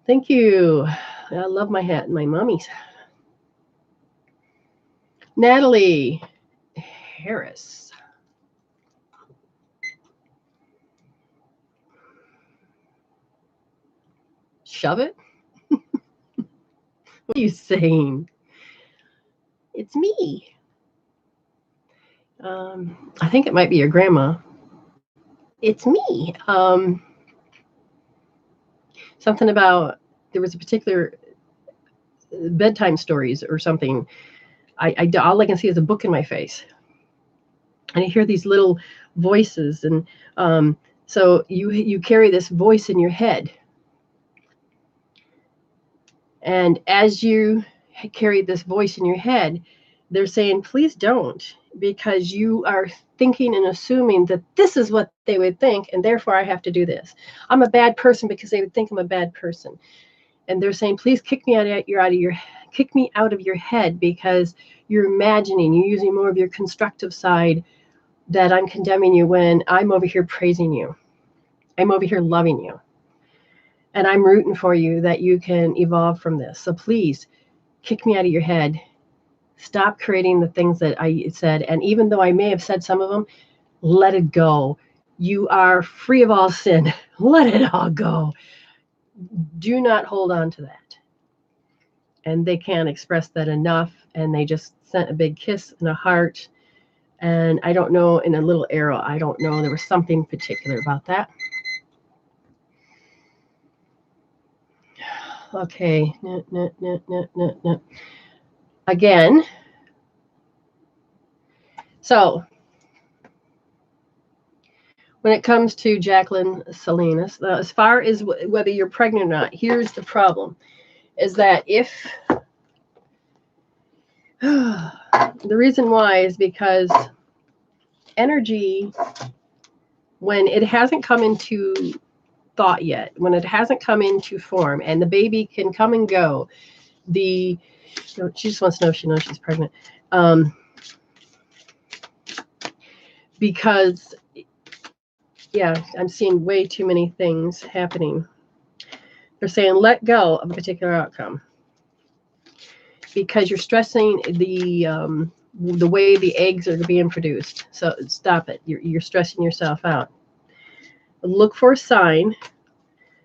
S1: Thank you. I love my hat and my mummy's. Natalie Harris. Shove it? What are you saying? It's me. I think it might be your grandma. It's me. Something about, there was a particular bedtime stories or something. All I can see is a book in my face. And I hear these little voices, and so you carry this voice in your head, and as you carry this voice in your head, they're saying, please don't, because you are thinking and assuming that this is what they would think, and therefore I have to do this. I'm a bad person because they would think I'm a bad person. And they're saying, please kick me out of your head, because you're imagining, you're using more of your constructive side, that I'm condemning you when I'm over here praising you. I'm over here loving you. And I'm rooting for you that you can evolve from this. So please kick me out of your head. Stop creating the things that I said. And even though I may have said some of them, let it go. You are free of all sin. Let it all go. Do not hold on to that. And they can't express that enough. And they just sent a big kiss and a heart. And I don't know, in a little arrow, I don't know. There was something particular about that. Okay. No. Again. So when it comes to Jacqueline Salinas, as far as whether you're pregnant or not, here's the problem, is that if the reason why is because energy, when it hasn't come into thought yet, when it hasn't come into form, and the baby can come and go, she just wants to know if she knows she's pregnant, because yeah, I'm seeing way too many things happening. They're saying let go of a particular outcome because you're stressing the way the eggs are being produced. So stop it. You're stressing yourself out. Look for a sign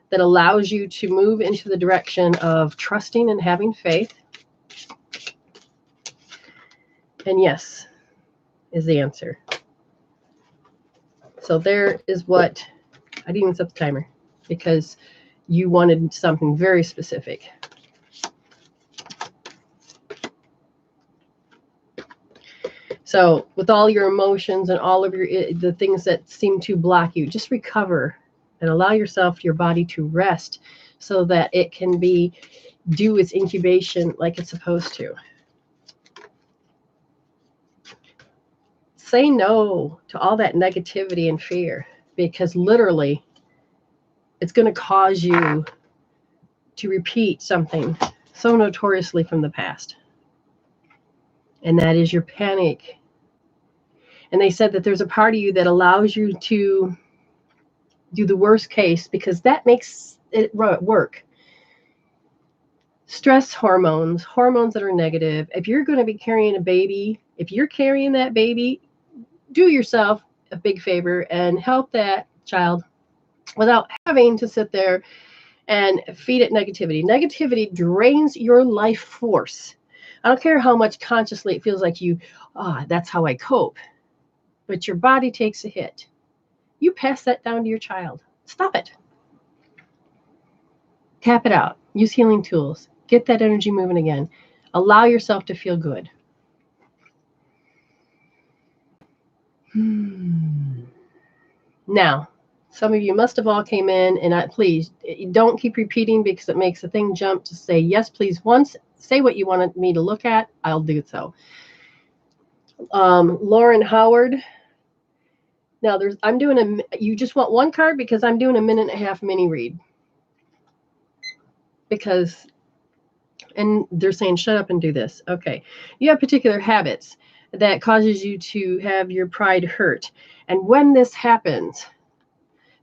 S1: that allows you to move into the direction of trusting and having faith. And yes is the answer. So there is what, I didn't even set the timer because you wanted something very specific. So with all your emotions and all of the things that seem to block you, just recover and allow yourself, your body to rest so that it can do its incubation like it's supposed to. Say no to all that negativity and fear, because literally it's going to cause you to repeat something so notoriously from the past. And that is your panic. And they said that there's a part of you that allows you to do the worst case because that makes it work. Stress hormones that are negative. If you're going to be carrying a baby, if you're carrying that baby, do yourself a big favor and help that child without having to sit there and feed it negativity. Negativity drains your life force. I don't care how much consciously it feels like that's how I cope. But your body takes a hit. You pass that down to your child. Stop it. Tap it out. Use healing tools. Get that energy moving again. Allow yourself to feel good. Now, some of you must have all came in, and please don't keep repeating because it makes the thing jump. Just say yes, please once. Say what you wanted me to look at. I'll do so. Lauren Howard. Now you just want one card because I'm doing a 1.5-minute mini read. And they're saying, shut up and do this. Okay. You have particular habits that causes you to have your pride hurt. And when this happens,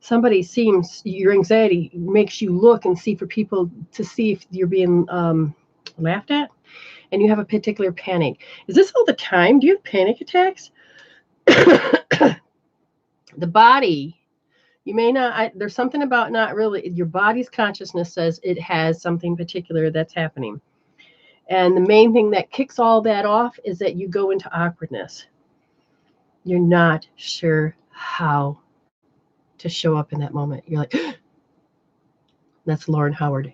S1: your anxiety makes you look and see for people to see if you're being laughed at. And you have a particular panic. Is this all the time? Do you have panic attacks? The body, you may not, there's something about not really, your body's consciousness says it has something particular that's happening. And the main thing that kicks all that off is that you go into awkwardness. You're not sure how to show up in that moment. You're like, that's Lauren Howard.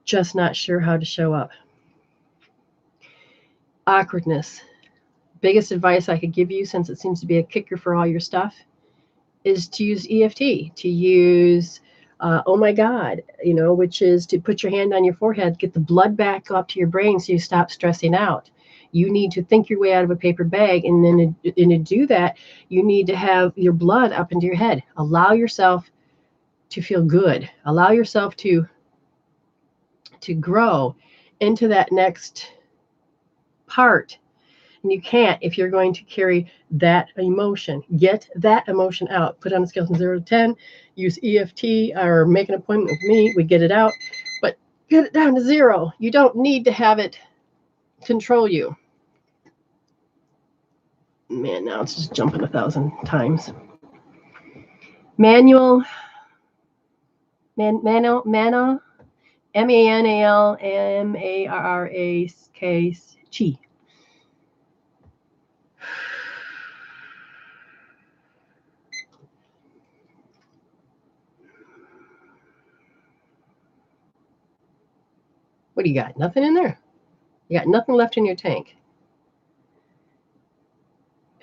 S1: Just not sure how to show up. Awkwardness. biggest advice I could give you, since it seems to be a kicker for all your stuff, is to use EFT, to use oh my God, which is to put your hand on your forehead, get the blood back up to your brain so you stop stressing out. You need to think your way out of a paper bag. And then to do that, you need to have your blood up into your head. Allow yourself to feel good. Allow yourself to grow into that next part. And you can't if you're going to carry that emotion. Get that emotion out. Put on a scale from 0 to 10. Use EFT or make an appointment with me. We get it out. But get it down to 0. You don't need to have it control you. Man, now it's just jumping 1,000 times. Manual, Manal, MANALMARRAK, Chi. What do you got? Nothing in there? You got nothing left in your tank.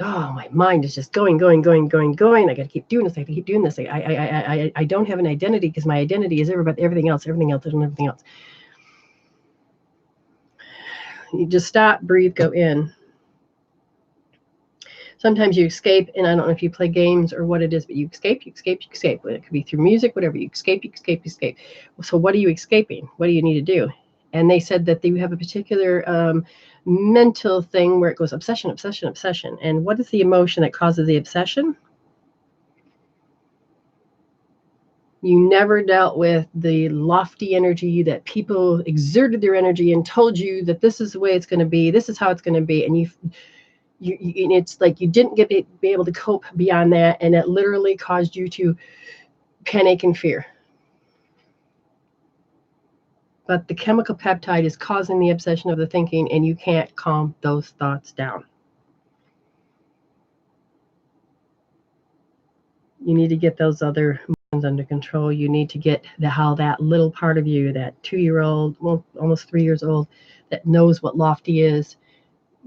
S1: Oh, my mind is just going. I got to keep doing this. I don't have an identity because my identity is everything else. You just stop, breathe, go in. Sometimes you escape, and I don't know if you play games or what it is, but you escape. It could be through music, whatever. You escape. So what are you escaping? What do you need to do? And they said that you have a particular mental thing where it goes obsession. And what is the emotion that causes the obsession? You never dealt with the lofty energy that people exerted their energy and told you that this is the way it's going to be. This is how it's going to be. And it's like you didn't be able to cope beyond that. And it literally caused you to panic and fear. But the chemical peptide is causing the obsession of the thinking, and you can't calm those thoughts down. You need to get those other emotions under control. You need to get how that little part of you, that 2-year-old, well, almost 3 years old, that knows what lofty is,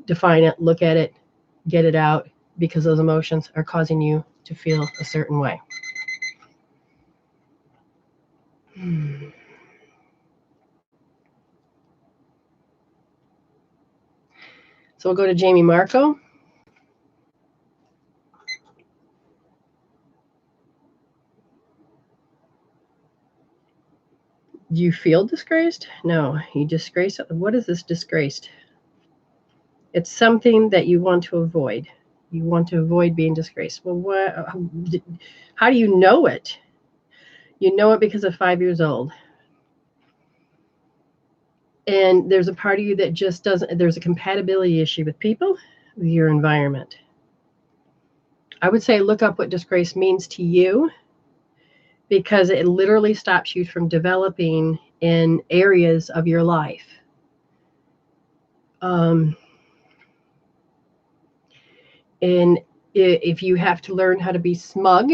S1: define it, look at it, get it out, because those emotions are causing you to feel a certain way. So we'll go to Jamie Marco. Do you feel disgraced? No, you disgrace. What is this disgraced? It's something that you want to avoid. You want to avoid being disgraced. Well, how do you know it? You know it because of 5 years old. And there's a part of you that just doesn't, there's a compatibility issue with people, with your environment. I would say look up what disgrace means to you, because it literally stops you from developing in areas of your life. And if you have to learn how to be smug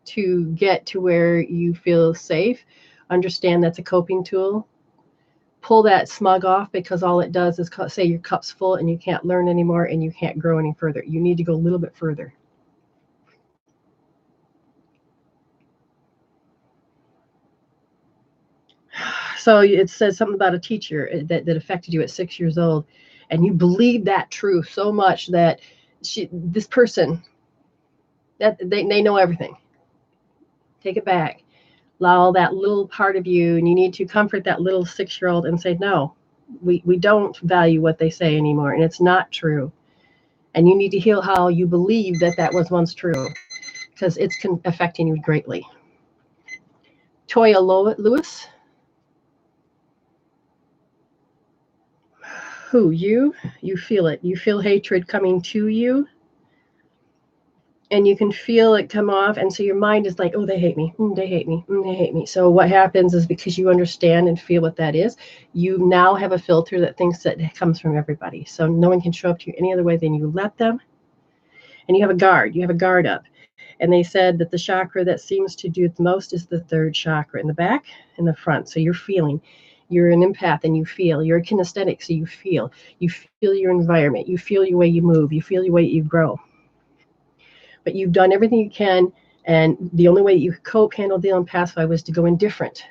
S1: to get to where you feel safe, understand that's a coping tool. Pull that smug off, because all it does is say your cup's full and you can't learn anymore and you can't grow any further. You need to go a little bit further. So it says something about a teacher that affected you at 6 years old, and you believe that truth so much that this person, that they know everything. Take it back. Allow that little part of you, and you need to comfort that little 6-year-old and say, no, we don't value what they say anymore, and it's not true. And you need to heal how you believe that was once true, because it's affecting you greatly. Toya Lewis. Who? You feel it. You feel hatred coming to you. And you can feel it come off. And so your mind is like, oh, they hate me. They hate me. They hate me. So what happens is, because you understand and feel what that is, you now have a filter that thinks that it comes from everybody. So no one can show up to you any other way than you let them. And you have a guard. You have a guard up. And they said that the chakra that seems to do the most is the 3rd chakra, in the back and the front. So you're feeling. You're an empath and you feel. You're a kinesthetic, so you feel. You feel your environment. You feel your way you move. You feel your way you grow. But you've done everything you can, and the only way you could cope, handle, deal, and pacify was to go indifferent,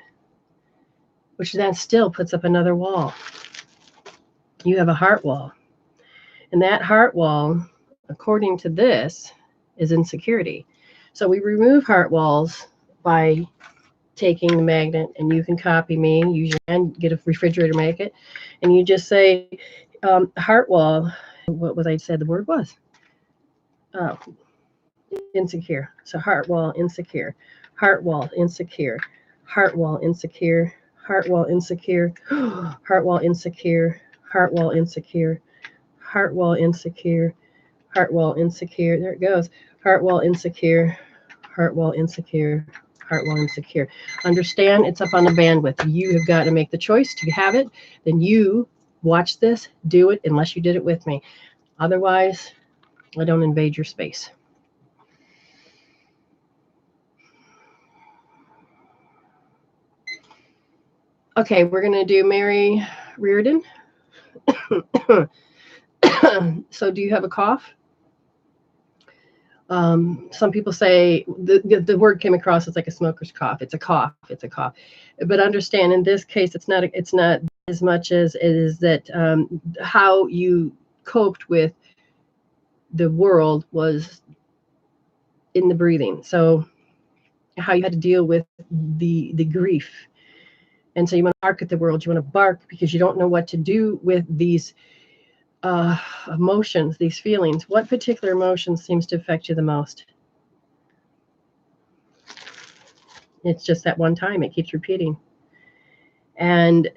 S1: which then still puts up another wall. You have a heart wall. And that heart wall, according to this, is insecurity. So we remove heart walls by taking the magnet, and you can copy me, use your hand, get a refrigerator, make it, and you just say, heart wall, what was I said the word was? Oh, insecure. So heart wall, insecure. Heart wall, insecure. Heart wall, insecure. Heart wall, insecure. Heart wall, insecure. Heart wall, insecure. Heart wall, insecure. Heart wall, insecure. There it goes. Heart wall, insecure. Heart wall, insecure. Heart wall, insecure. Understand, it's up on the bandwidth. You have got to make the choice to have it. Then you watch this, do it, unless you did it with me. Otherwise, I don't invade your space. Okay, we're going to do Mary Reardon. So do you have a cough? Some people say the word came across as like a smoker's cough. It's a cough. It's a cough. But understand, in this case, it's not as much as it is that how you coped with the world was in the breathing. So how you had to deal with the grief. And so you want to bark at the world. You want to bark because you don't know what to do with these emotions, these feelings. What particular emotion seems to affect you the most? It's just that one time. It keeps repeating. And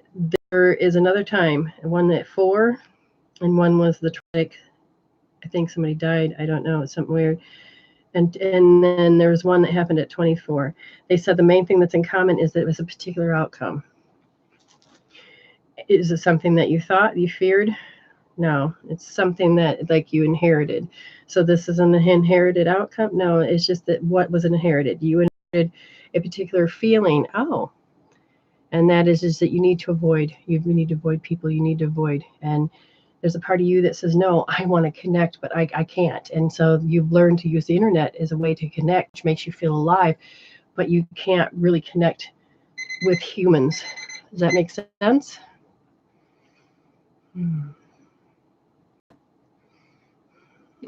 S1: there is another time, one at 4, and one was the traumatic. I think somebody died. I don't know. It's something weird. And then there was one that happened at 24. They said the main thing that's in common is that it was a particular outcome. Is it something that you thought, you feared? No, it's something that like you inherited. So this is an inherited outcome? No, it's just that what was inherited? You inherited a particular feeling. Oh, and that is that you need to avoid. You need to avoid people. You need to avoid. And there's a part of you that says, no, I want to connect, but I can't. And so you've learned to use the internet as a way to connect, which makes you feel alive, but you can't really connect with humans. Does that make sense?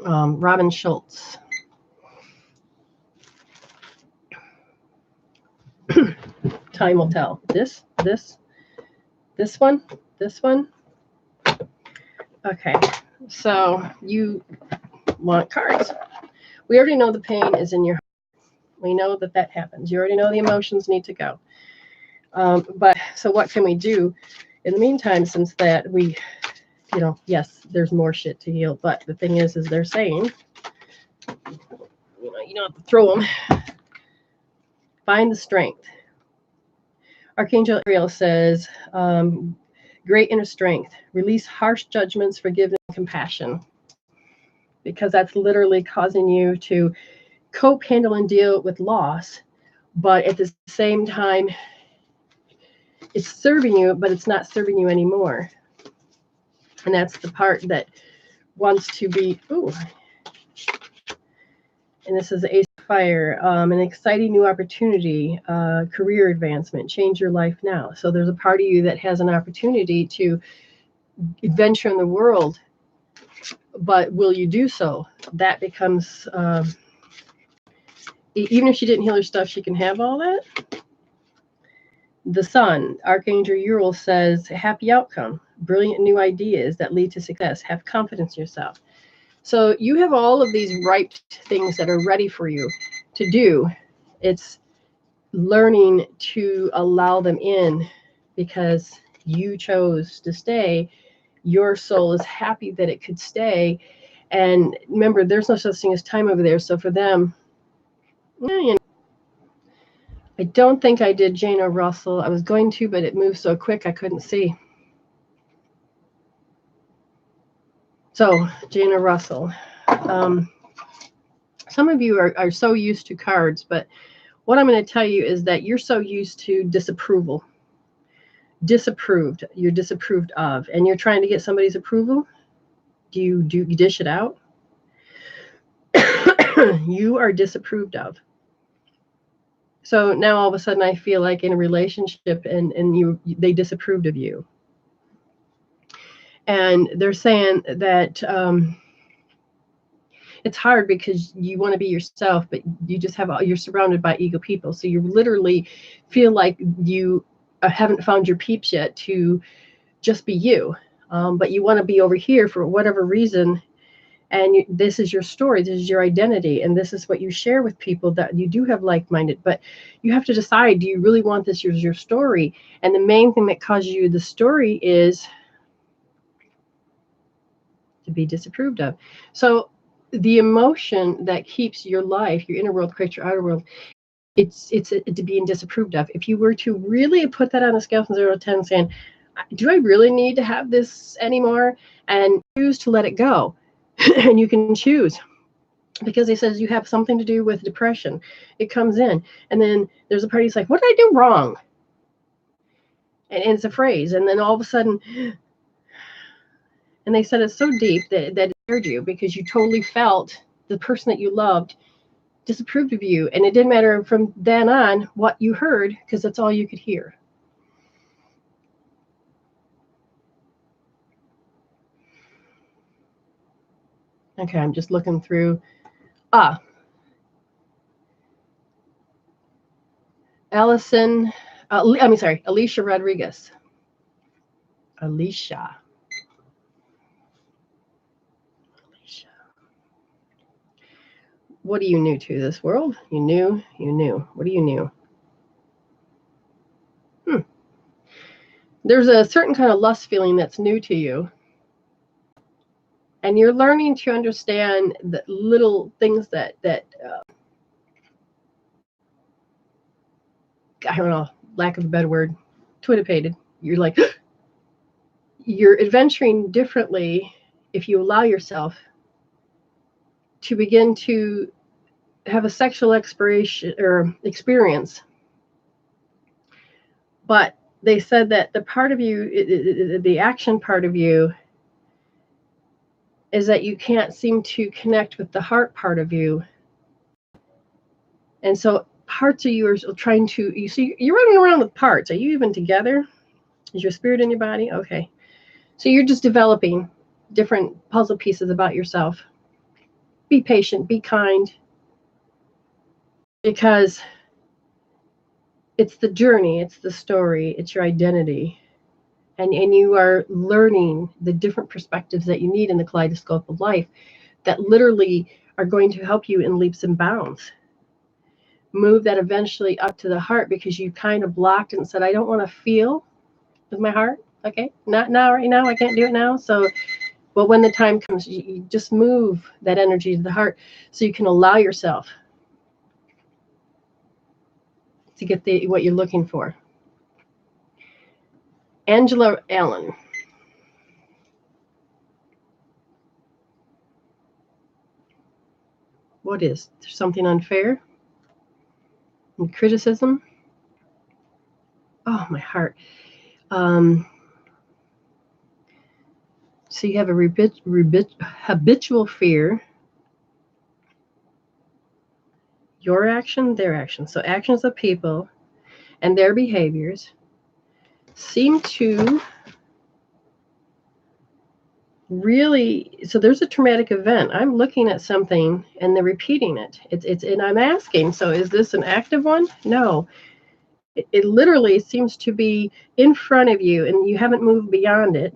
S1: Robin Schultz. Time will tell. This one. Okay, so you want cards. We already know the pain is in your heart. We know that happens. You already know the emotions need to go. But so what can we do in the meantime, since that we, yes, there's more shit to heal. But the thing is they're saying, you don't have to throw them. Find the strength. Archangel Ariel says, great inner strength. Release harsh judgments, forgiveness, and compassion. Because that's literally causing you to cope, handle, and deal with loss. But at the same time, it's serving you, but it's not serving you anymore. And that's the part that wants to be, and this is Ace of Fire, an exciting new opportunity, career advancement, change your life now. So there's a part of you that has an opportunity to adventure in the world, but will you do so? That becomes, even if she didn't heal her stuff, she can have all that. The Sun, Archangel Uriel says, happy outcome, brilliant new ideas that lead to success, have confidence in yourself. So you have all of these ripe things that are ready for you to do. It's learning to allow them in because you chose to stay. Your soul is happy that it could stay. And remember, there's no such thing as time over there. So for them, I don't think I did Jana Russell. I was going to, but it moved so quick I couldn't see. So Jana Russell. Some of you are so used to cards, but what I'm going to tell you is that you're so used to disapproval. disapproved. You're disapproved of, and you're trying to get somebody's approval. You dish it out? You are disapproved of. So now all of a sudden I feel like in a relationship and they disapproved of you. And they're saying that it's hard because you want to be yourself, but you just you're surrounded by ego people. So you literally feel like you haven't found your peeps yet to just be you. But you want to be over here for whatever reason. And this is your story, this is your identity, and this is what you share with people, that you do have like-minded. But you have to decide, do you really want this as your story? And the main thing that causes you the story is to be disapproved of. So the emotion that keeps your life, your inner world creates your outer world, it's to being disapproved of. If you were to really put that on a scale from 0 to 10, saying, do I really need to have this anymore? And choose to let it go. And you can choose, because he says you have something to do with depression. It comes in, and then there's a part he's like, what did I do wrong? And it's a phrase, and then all of a sudden, and they said it's so deep that it scared you, because you totally felt the person that you loved disapproved of you, and it didn't matter from then on what you heard, because that's all you could hear. Okay, I'm just looking through. Alicia Rodriguez. Alicia. What are you new to this world? You knew. What are you new? There's a certain kind of lust feeling that's new to you. And you're learning to understand the little things that I don't know, lack of a better word, twittipated. You're like, you're adventuring differently if you allow yourself to begin to have a sexual experience. But they said that the part of you, the action part of you, is that you can't seem to connect with the heart part of you. And so parts of you are trying to, you see, you're running around with parts. Are you even together? Is your spirit in your body? Okay. So you're just developing different puzzle pieces about yourself. Be patient, be kind, because it's the journey, it's the story, it's your identity. And you are learning the different perspectives that you need in the kaleidoscope of life that literally are going to help you in leaps and bounds. Move that eventually up to the heart, because you kind of blocked it and said, I don't want to feel with my heart. Okay, not now, right now, I can't do it now. So, but when the time comes, you just move that energy to the heart so you can allow yourself to get what you're looking for. Angela Allen. What is? There's something unfair? And criticism? Oh, my heart. So you have a habitual fear. Your action, their action. So actions of people and their behaviors seem to really, so there's a traumatic event. I'm looking at something and they're repeating it. It's and I'm asking, so is this an active one? No. It literally seems to be in front of you and you haven't moved beyond it.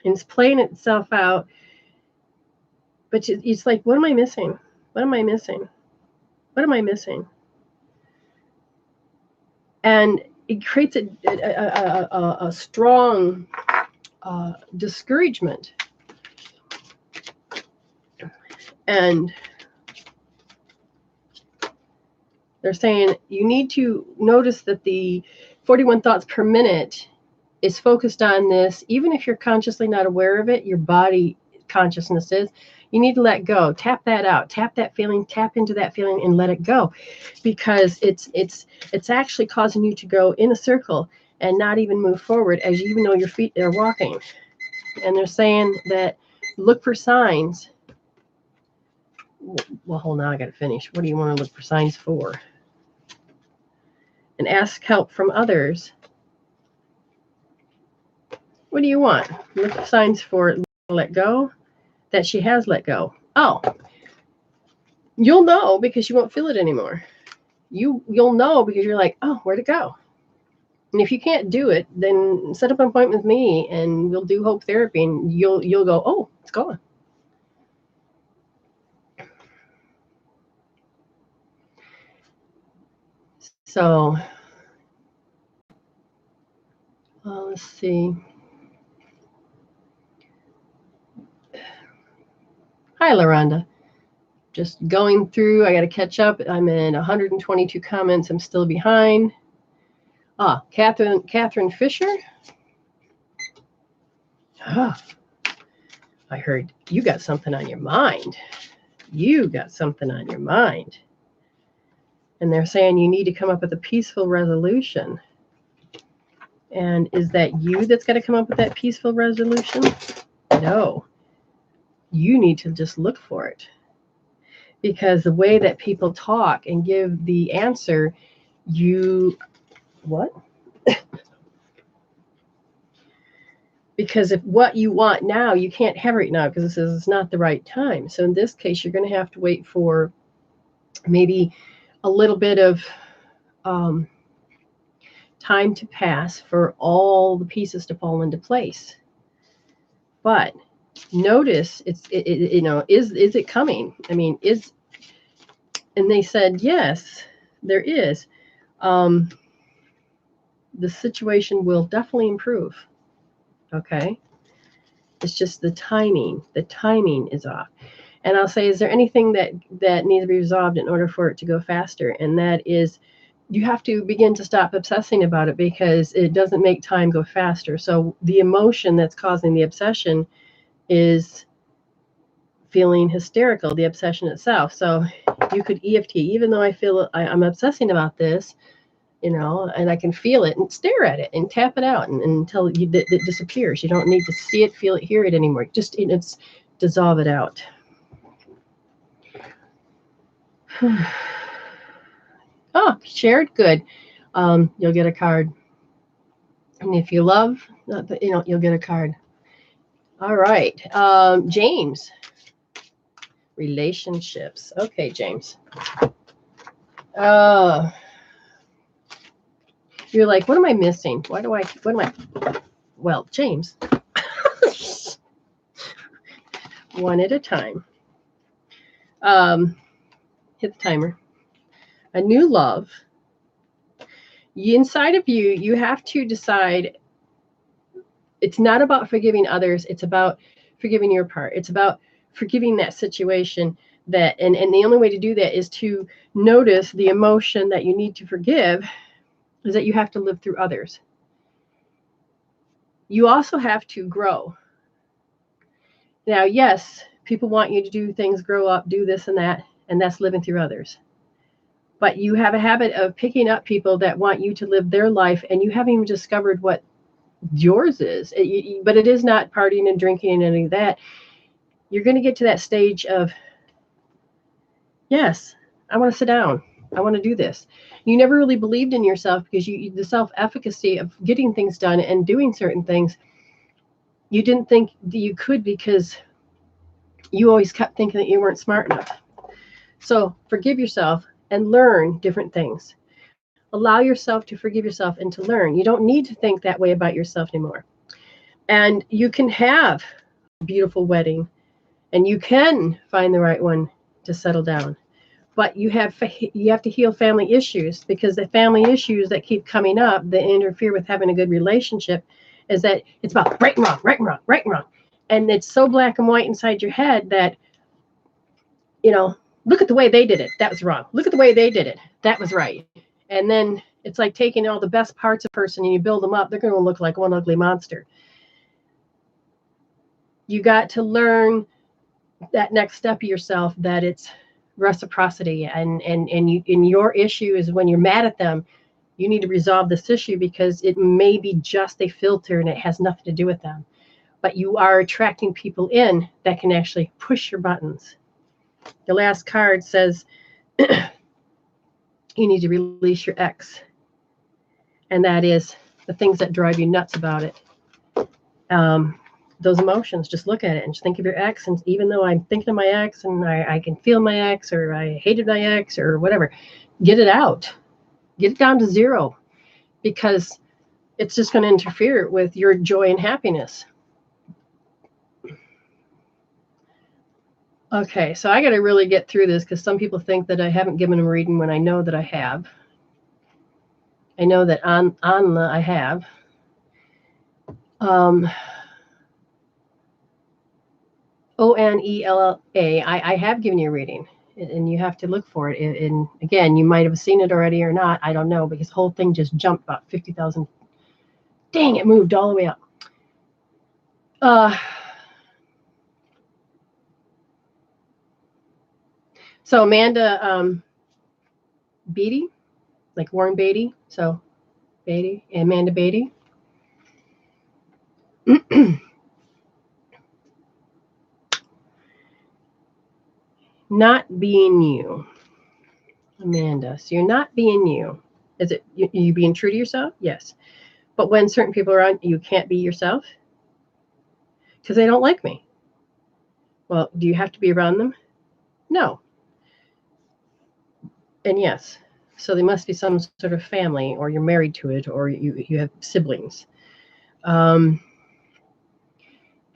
S1: And it's playing itself out. But it's like, what am I missing? What am I missing? What am I missing? And it creates a strong discouragement. And they're saying you need to notice that the 41 thoughts per minute is focused on this. Even if you're consciously not aware of it, your body consciousness is. You need to let go. Tap that out. Tap that feeling. Tap into that feeling and let it go, because it's actually causing you to go in a circle. and not even move forward as you even know your feet are walking. And they're saying that look for signs. Well, hold on, I got to finish. What do you want to look for signs for? And ask help from others. What do you want? Look for signs for let go, that she has let go. Oh, you'll know because you won't feel it anymore. You'll know because you're like, oh, where'd it go? And if you can't do it, then set up an appointment with me and we'll do hope therapy and you'll go, oh, it's gone. So, let's see. Hi, LaRonda. Just going through. I got to catch up. I'm in 122 comments. I'm still behind. Catherine Fisher. I heard you got something on your mind. You got something on your mind. And they're saying you need to come up with a peaceful resolution. And is that you that's got to come up with that peaceful resolution? No. You need to just look for it. Because the way that people talk and give the answer, what? Because if what you want now, you can't have right now because this is not the right time. So in this case, you're going to have to wait for maybe a little bit of time to pass for all the pieces to fall into place. But notice is it coming? I mean, and they said, yes, there is. The situation will definitely improve. Okay. It's just the timing. The timing is off. And I'll say, is there anything that needs to be resolved in order for it to go faster? And that is, you have to begin to stop obsessing about it because it doesn't make time go faster. So the emotion that's causing the obsession is feeling hysterical, the obsession itself. So you could EFT, even though I feel I'm obsessing about this, and I can feel it and stare at it and tap it out until it disappears. You don't need to see it, feel it, hear it anymore. Just it's dissolve it out. Oh, shared, good. You'll get a card. And if you love, you'll get a card. All right. James. Relationships. Okay, James. You're like, what am I missing? Well, James. One at a time. Hit the timer. A new love. Inside of you, you have to decide it's not about forgiving others. It's about forgiving your part. It's about forgiving that situation and the only way to do that is to notice the emotion that you need to forgive is that you have to live through others. You also have to grow. Now, yes, people want you to do things, grow up, do this and that's living through others. But you have a habit of picking up people that want you to live their life, and you haven't even discovered what yours is. But it is not partying and drinking and any of that. You're going to get to that stage of, yes, I want to sit down. I want to do this. You never really believed in yourself because the self-efficacy of getting things done and doing certain things, you didn't think that you could because you always kept thinking that you weren't smart enough. So forgive yourself and learn different things. Allow yourself to forgive yourself and to learn. You don't need to think that way about yourself anymore. And you can have a beautiful wedding and you can find the right one to settle down. But you have to heal family issues because the family issues that keep coming up that interfere with having a good relationship is that it's about right and wrong, right and wrong, right and wrong. And it's so black and white inside your head that, look at the way they did it. That was wrong. Look at the way they did it. That was right. And then it's like taking all the best parts of a person and you build them up. They're going to look like one ugly monster. You got to learn that next step of yourself, that it's reciprocity and your issue is when you're mad at them, You need to resolve this issue because it may be just a filter and it has nothing to do with them. But you are attracting people in that can actually push your buttons. The last card says you need to release your ex. And that is the things that drive you nuts about it. Those emotions, just look at it and just think of your ex. And even though I'm thinking of my ex and I can feel my ex or I hated my ex or whatever, get it out. Get it down to zero because it's just going to interfere with your joy and happiness. Okay, so I got to really get through this because some people think that I haven't given them a reading when I know that I have. I know that on the I have. Onella. I have given you a reading, and you have to look for it. And again, you might have seen it already or not. I don't know because the whole thing just jumped about 50,000. Dang, it moved all the way up. So Amanda Beatty, like Warren Beatty. So Beatty, Amanda Beatty. Not being you, Amanda. So you're not being you. Is it you being true to yourself? Yes. But when certain people are around, you can't be yourself because they don't like me. Well, do you have to be around them? No. And yes. So they must be some sort of family, or you're married to it, or you have siblings. Have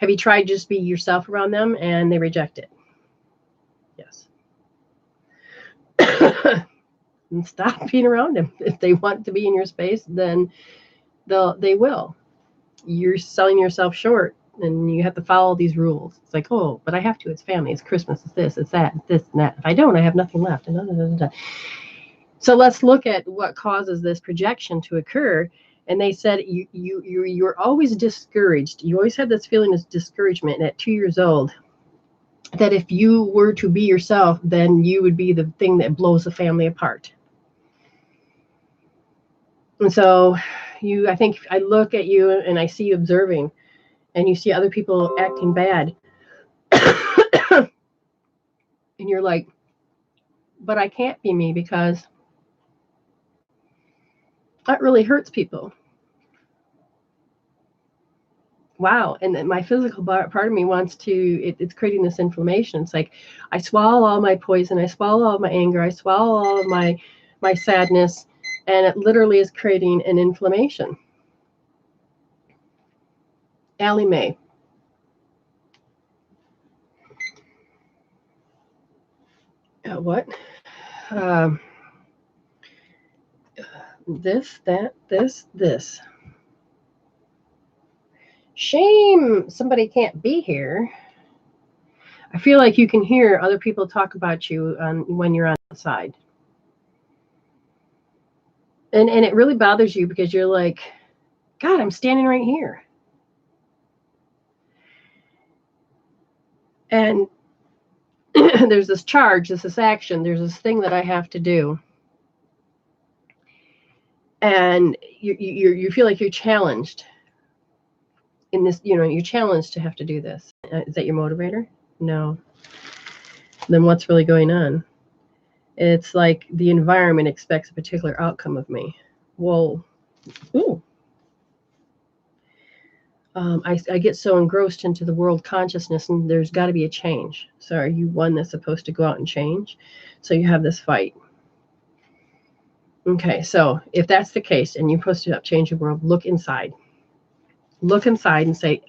S1: you tried just be yourself around them and they reject it? Yes. And stop being around them. If they want to be in your space, then they will. You're selling yourself short and you have to follow these rules. It's like, oh, but I have to. It's family. It's Christmas. It's this. It's that. It's this and that. If I don't, I have nothing left. So let's look at what causes this projection to occur. And they said you're always discouraged. You always had this feeling of discouragement. And at 2 years old, that if you were to be yourself, then you would be the thing that blows the family apart. And so I think I look at you and I see you observing and you see other people acting bad. And you're like, but I can't be me because that really hurts people. Wow. And then my physical part of me wants to, it's creating this inflammation. It's like I swallow all my poison. I swallow all my anger. I swallow all of my sadness. And it literally is creating an inflammation. Allie Mae. What? This, that, this. Shame somebody can't be here. I feel like you can hear other people talk about you when you're outside. And it really bothers you because you're like, God, I'm standing right here. And there's this charge, this action, there's this thing that I have to do. And you feel like you're challenged in this, you're challenged to have to do this. Is that your motivator? No. Then what's really going on? It's like the environment expects a particular outcome of me. Well, ooh. I get so engrossed into the world consciousness, and there's got to be a change. So are you one that's supposed to go out and change? So you have this fight. Okay, so if that's the case, and you're supposed to change the world, look inside. Look inside and say,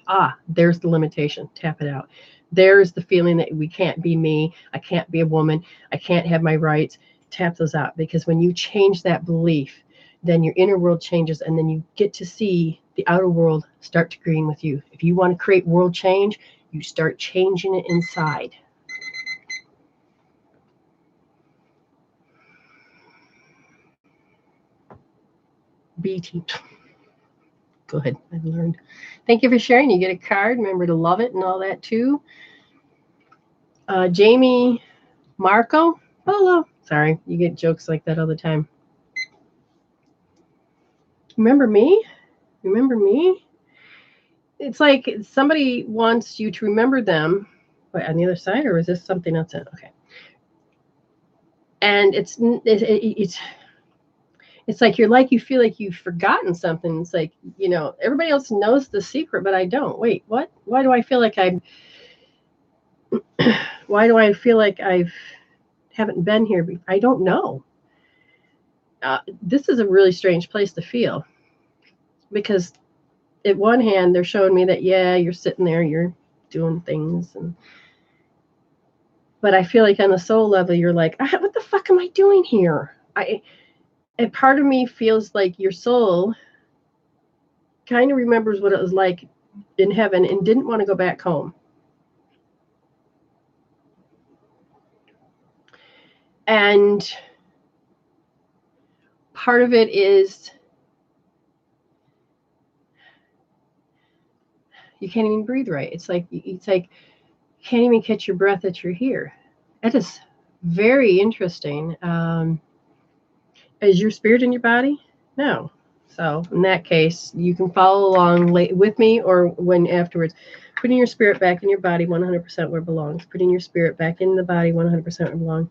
S1: there's the limitation. Tap it out. There's the feeling that we can't be me. I can't be a woman. I can't have my rights. Tap those out. Because when you change that belief, then your inner world changes, and then you get to see the outer world start to green with you. If you want to create world change, you start changing it inside. BT. Good. I've learned. Thank you for sharing. You get a card. Remember to love it and all that too. Jamie Marco. Hello. Sorry. You get jokes like that all the time. Remember me? Remember me? It's like somebody wants you to remember them. Wait, on the other side, or is this something else? Okay. And it's like you feel like you've forgotten something. It's like, everybody else knows the secret, but I don't. Wait, what? Why do I feel like I haven't been here before? I don't know. This is a really strange place to feel, because at one hand they're showing me that, yeah, you're sitting there, you're doing things, but I feel like on the soul level you're like, what the fuck am I doing here? And part of me feels like your soul kind of remembers what it was like in heaven and didn't want to go back home. And part of it is you can't even breathe right. It's like you can't even catch your breath that you're here. That is very interesting. Is your spirit in your body? No. So in that case, you can follow along with me or when afterwards. Putting your spirit back in your body 100% where it belongs. Putting your spirit back in the body 100% where it belongs.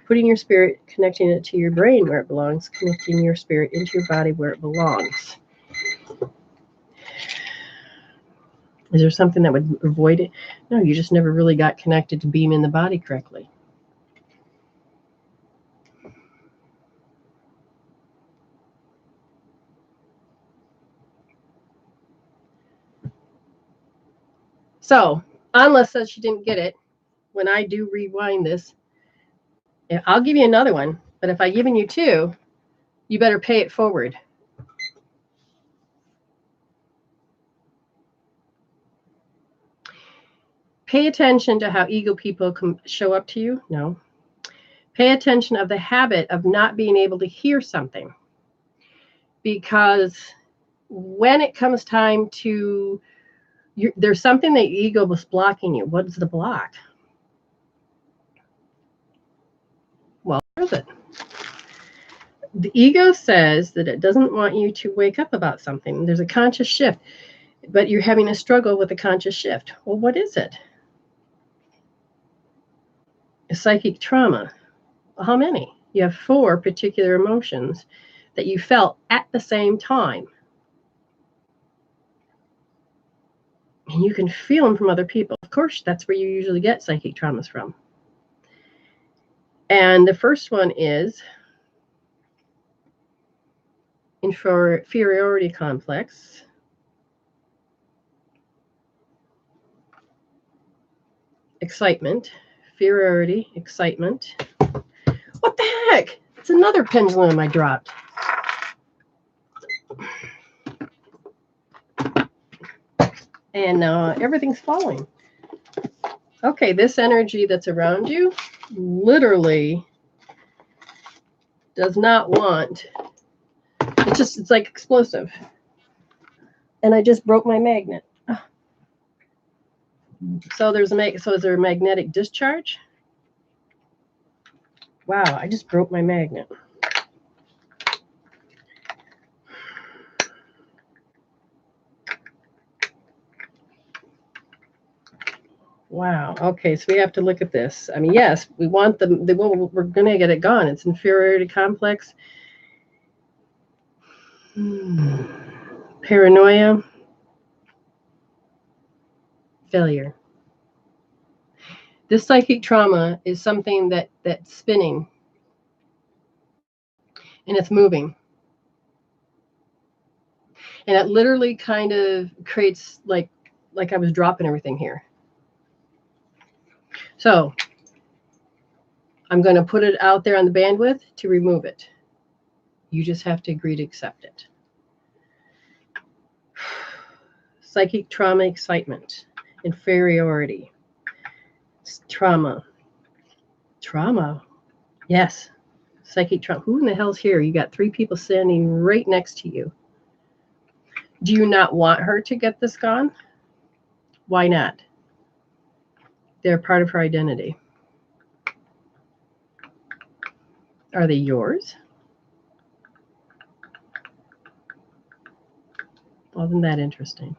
S1: Putting your spirit, connecting it to your brain where it belongs. Connecting your spirit into your body where it belongs. Is there something that would avoid it? No, you just never really got connected to beam in the body correctly. So, Anla says she didn't get it. When I do rewind this, I'll give you another one. But if I've given you two, you better pay it forward. Pay attention to how ego people can show up to you. No. Pay attention of the habit of not being able to hear something. Because when it comes time to, there's something that ego was blocking you. What is the block? Well, where is it? The ego says that it doesn't want you to wake up about something. There's a conscious shift, but you're having a struggle with a conscious shift. Well, what is it? A psychic trauma. Well, how many? You have 4 particular emotions that you felt at the same time. And you can feel them from other people. Of course, that's where you usually get psychic traumas from. And the first one is inferiority complex. Excitement. Inferiority, excitement. What the heck? It's another pendulum I dropped. And everything's falling. Okay, this energy that's around you literally does not want. It's like explosive. And I just broke my magnet. So is there a magnetic discharge? Wow, I just broke my magnet. Wow. Okay, so we have to look at this. I mean, yes, we want we're going to get it gone. It's inferiority complex. Paranoia. Failure. This psychic trauma is something that's spinning. And it's moving. And it literally kind of creates like I was dropping everything here. So I'm going to put it out there on the bandwidth to remove it. You just have to agree to accept it. Psychic trauma, excitement, inferiority, trauma. Trauma. Yes. Psychic trauma. Who in the hell's here? You got 3 people standing right next to you. Do you not want her to get this gone? Why not? They're part of her identity. Are they yours? Wasn't that interesting?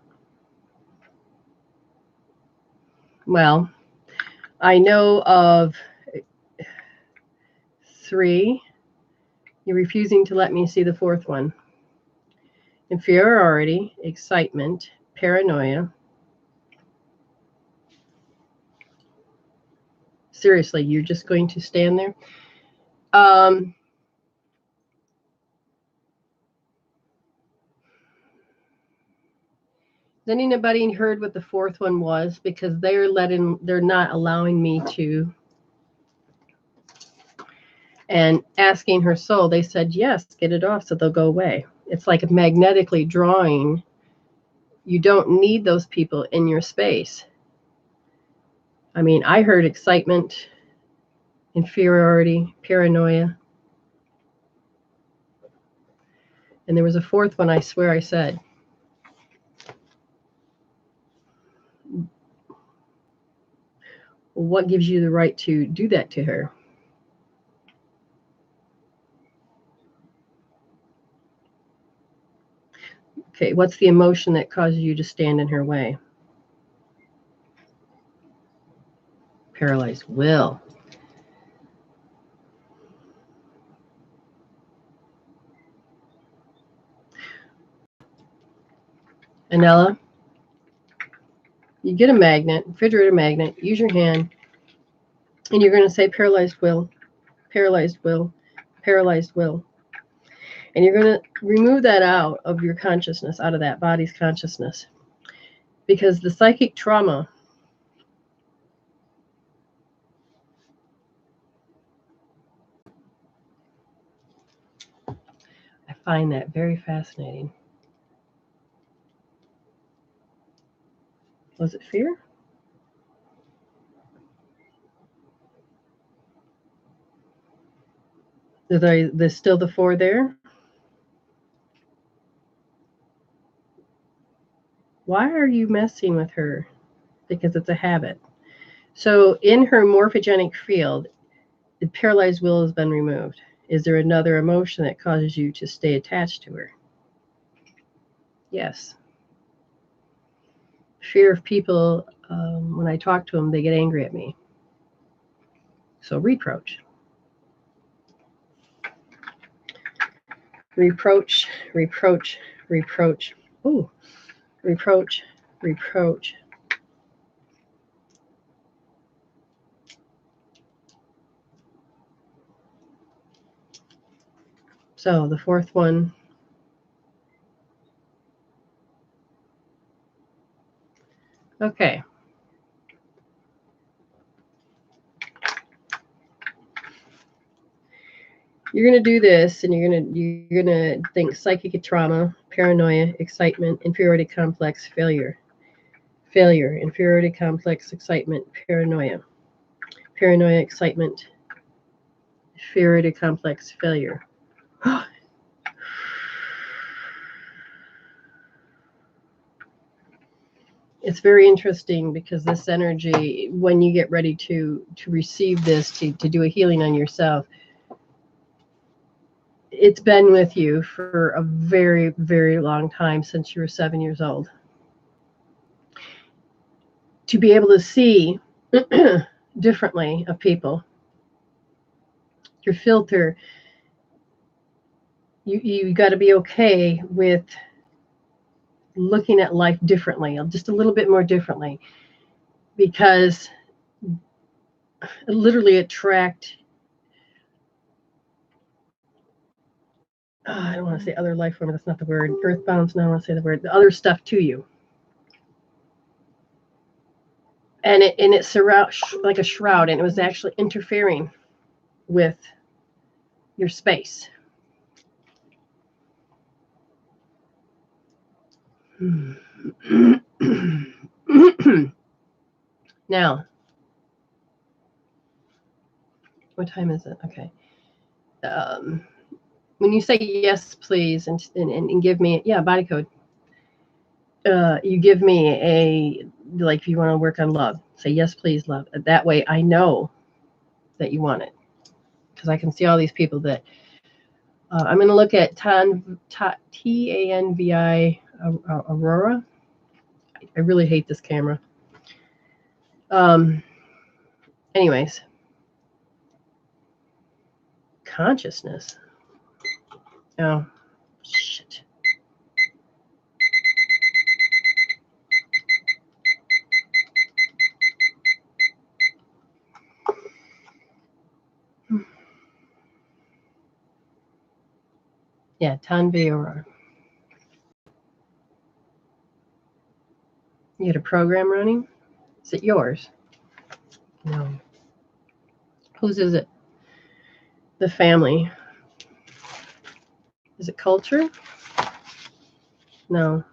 S1: Well, I know of 3. You're refusing to let me see the 4th one. Inferiority, excitement, paranoia. Seriously, you're just going to stand there? Has anybody heard what the 4th one was? Because they're not allowing me to. And asking her soul, they said, yes, get it off so they'll go away. It's like magnetically drawing. You don't need those people in your space. I mean, I heard excitement, inferiority, paranoia. And there was a 4th one, I swear I said. What gives you the right to do that to her? Okay, what's the emotion that causes you to stand in her way? Paralyzed will. Anella, you get a magnet, refrigerator magnet, use your hand, and you're going to say paralyzed will, paralyzed will, paralyzed will. And you're going to remove that out of your consciousness, out of that body's consciousness. Because the psychic trauma I find that very fascinating. Was it fear? There's still the 4 there? Why are you messing with her? Because it's a habit. So in her morphogenic field, the paralyzed will has been removed. Is there another emotion that causes you to stay attached to her? Yes. Fear of people, when I talk to them, they get angry at me. So reproach. Reproach, reproach, reproach. Ooh, reproach, reproach. So the 4th one. Okay. You're going to do this, and you're going to think psychic trauma, paranoia, excitement, inferiority complex, failure. Failure, inferiority complex, excitement, paranoia. Paranoia, excitement, inferiority complex, failure. It's very interesting because this energy, when you get ready to receive this, to do a healing on yourself, it's been with you for a very, very long time, since you were 7 years old. To be able to see differently of people, your filter, you got to be okay with looking at life differently, just a little bit more differently, because literally attract, I don't want to say other life form, that's not the word, earthbounds, no, I want to say the word, the other stuff to you. And it surrounds like a shroud, and it was actually interfering with your space. Now, what time is it? Okay. When you say yes, please, and give me, body code. You give me a, like, if you want to work on love, say yes, please, love. That way I know that you want it, because I can see all these people that I'm going to look at Tanvi Aurora. I really hate this camera. Anyways, consciousness. Oh, shit. Yeah, Tanvi Aurora. You had a program running? Is it yours? No. Whose is it? The family. Is it culture? No.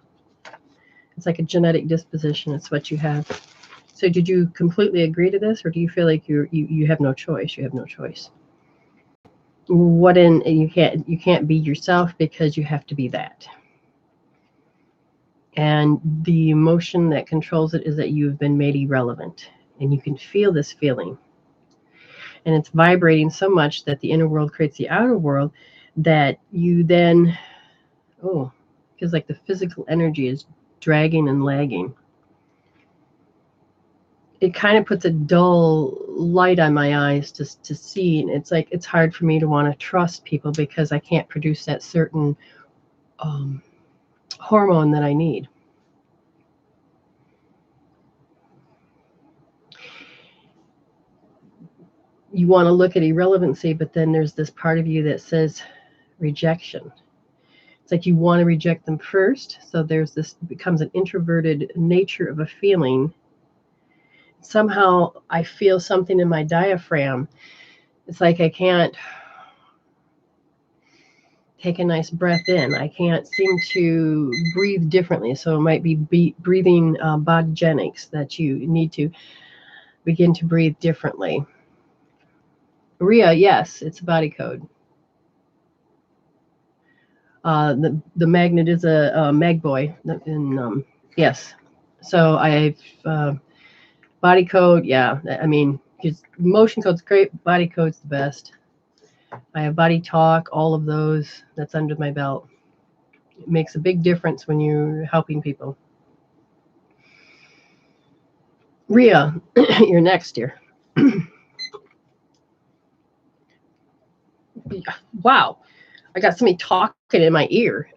S1: It's like a genetic disposition. It's what you have. So did you completely agree to this, or do you feel like you have no choice? You have no choice. You can't be yourself because you have to be that. And the emotion that controls it is that you've been made irrelevant, and you can feel this feeling. And it's vibrating so much that the inner world creates the outer world, that you then, because like the physical energy is dragging and lagging. It kind of puts a dull light on my eyes to see. And it's like, it's hard for me to want to trust people because I can't produce that certain hormone that I need. You want to look at irrelevancy, but then there's this part of you that says rejection. It's like you want to reject them first. So there's this, becomes an introverted nature of a feeling. Somehow I feel something in my diaphragm. It's like I can't take a nice breath in. I can't seem to breathe differently. So it might be breathing bodygenics, that you need to begin to breathe differently. Rhea, yes, it's a body code. The magnet is a mag boy, and yes. So I've body code, yeah. I mean, motion code's great. Body code's the best. I have body talk, all of those. That's under my belt. It makes a big difference when you're helping people. Rhea, you're next, dear. Wow, I got somebody talking in my ear.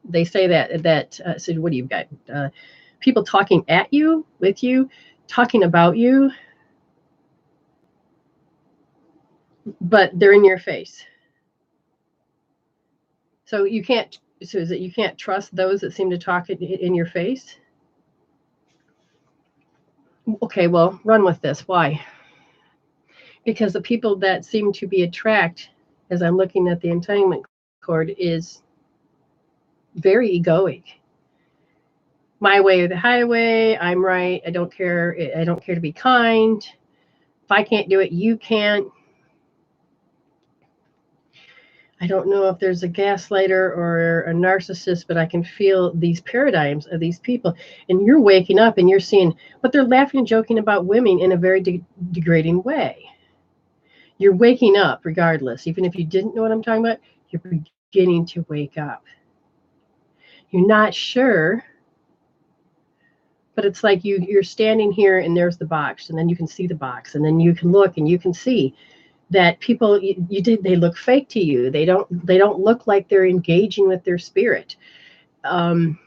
S1: They say that so what do you got? People talking at you, with you, talking about you, but they're in your face. So you can't. So is it you can't trust those that seem to talk in your face? Okay, well, run with this. Why? Because the people that seem to be attracted, as I'm looking at the entanglement cord, is very egoic. My way or the highway. I'm right. I don't care. I don't care to be kind. If I can't do it, you can't. I don't know if there's a gaslighter or a narcissist, but I can feel these paradigms of these people. And you're waking up and you're seeing, but they're laughing and joking about women in a very degrading way. You're waking up regardless. Even if you didn't know what I'm talking about, you're beginning to wake up. You're not sure, but it's like you're standing here and there's the box, and then you can see the box, and then you can look and you can see that people they look fake to you. They don't look like they're engaging with their spirit, and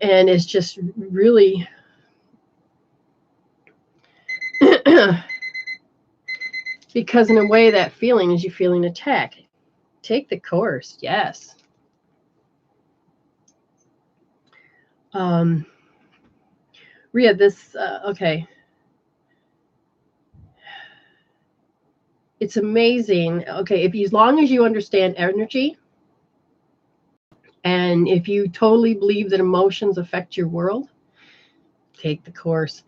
S1: it's just really because in a way that feeling is you feeling attacked. Take the course, yes. Rhea, this okay. It's amazing. Okay, as long as you understand energy, and if you totally believe that emotions affect your world, take the course.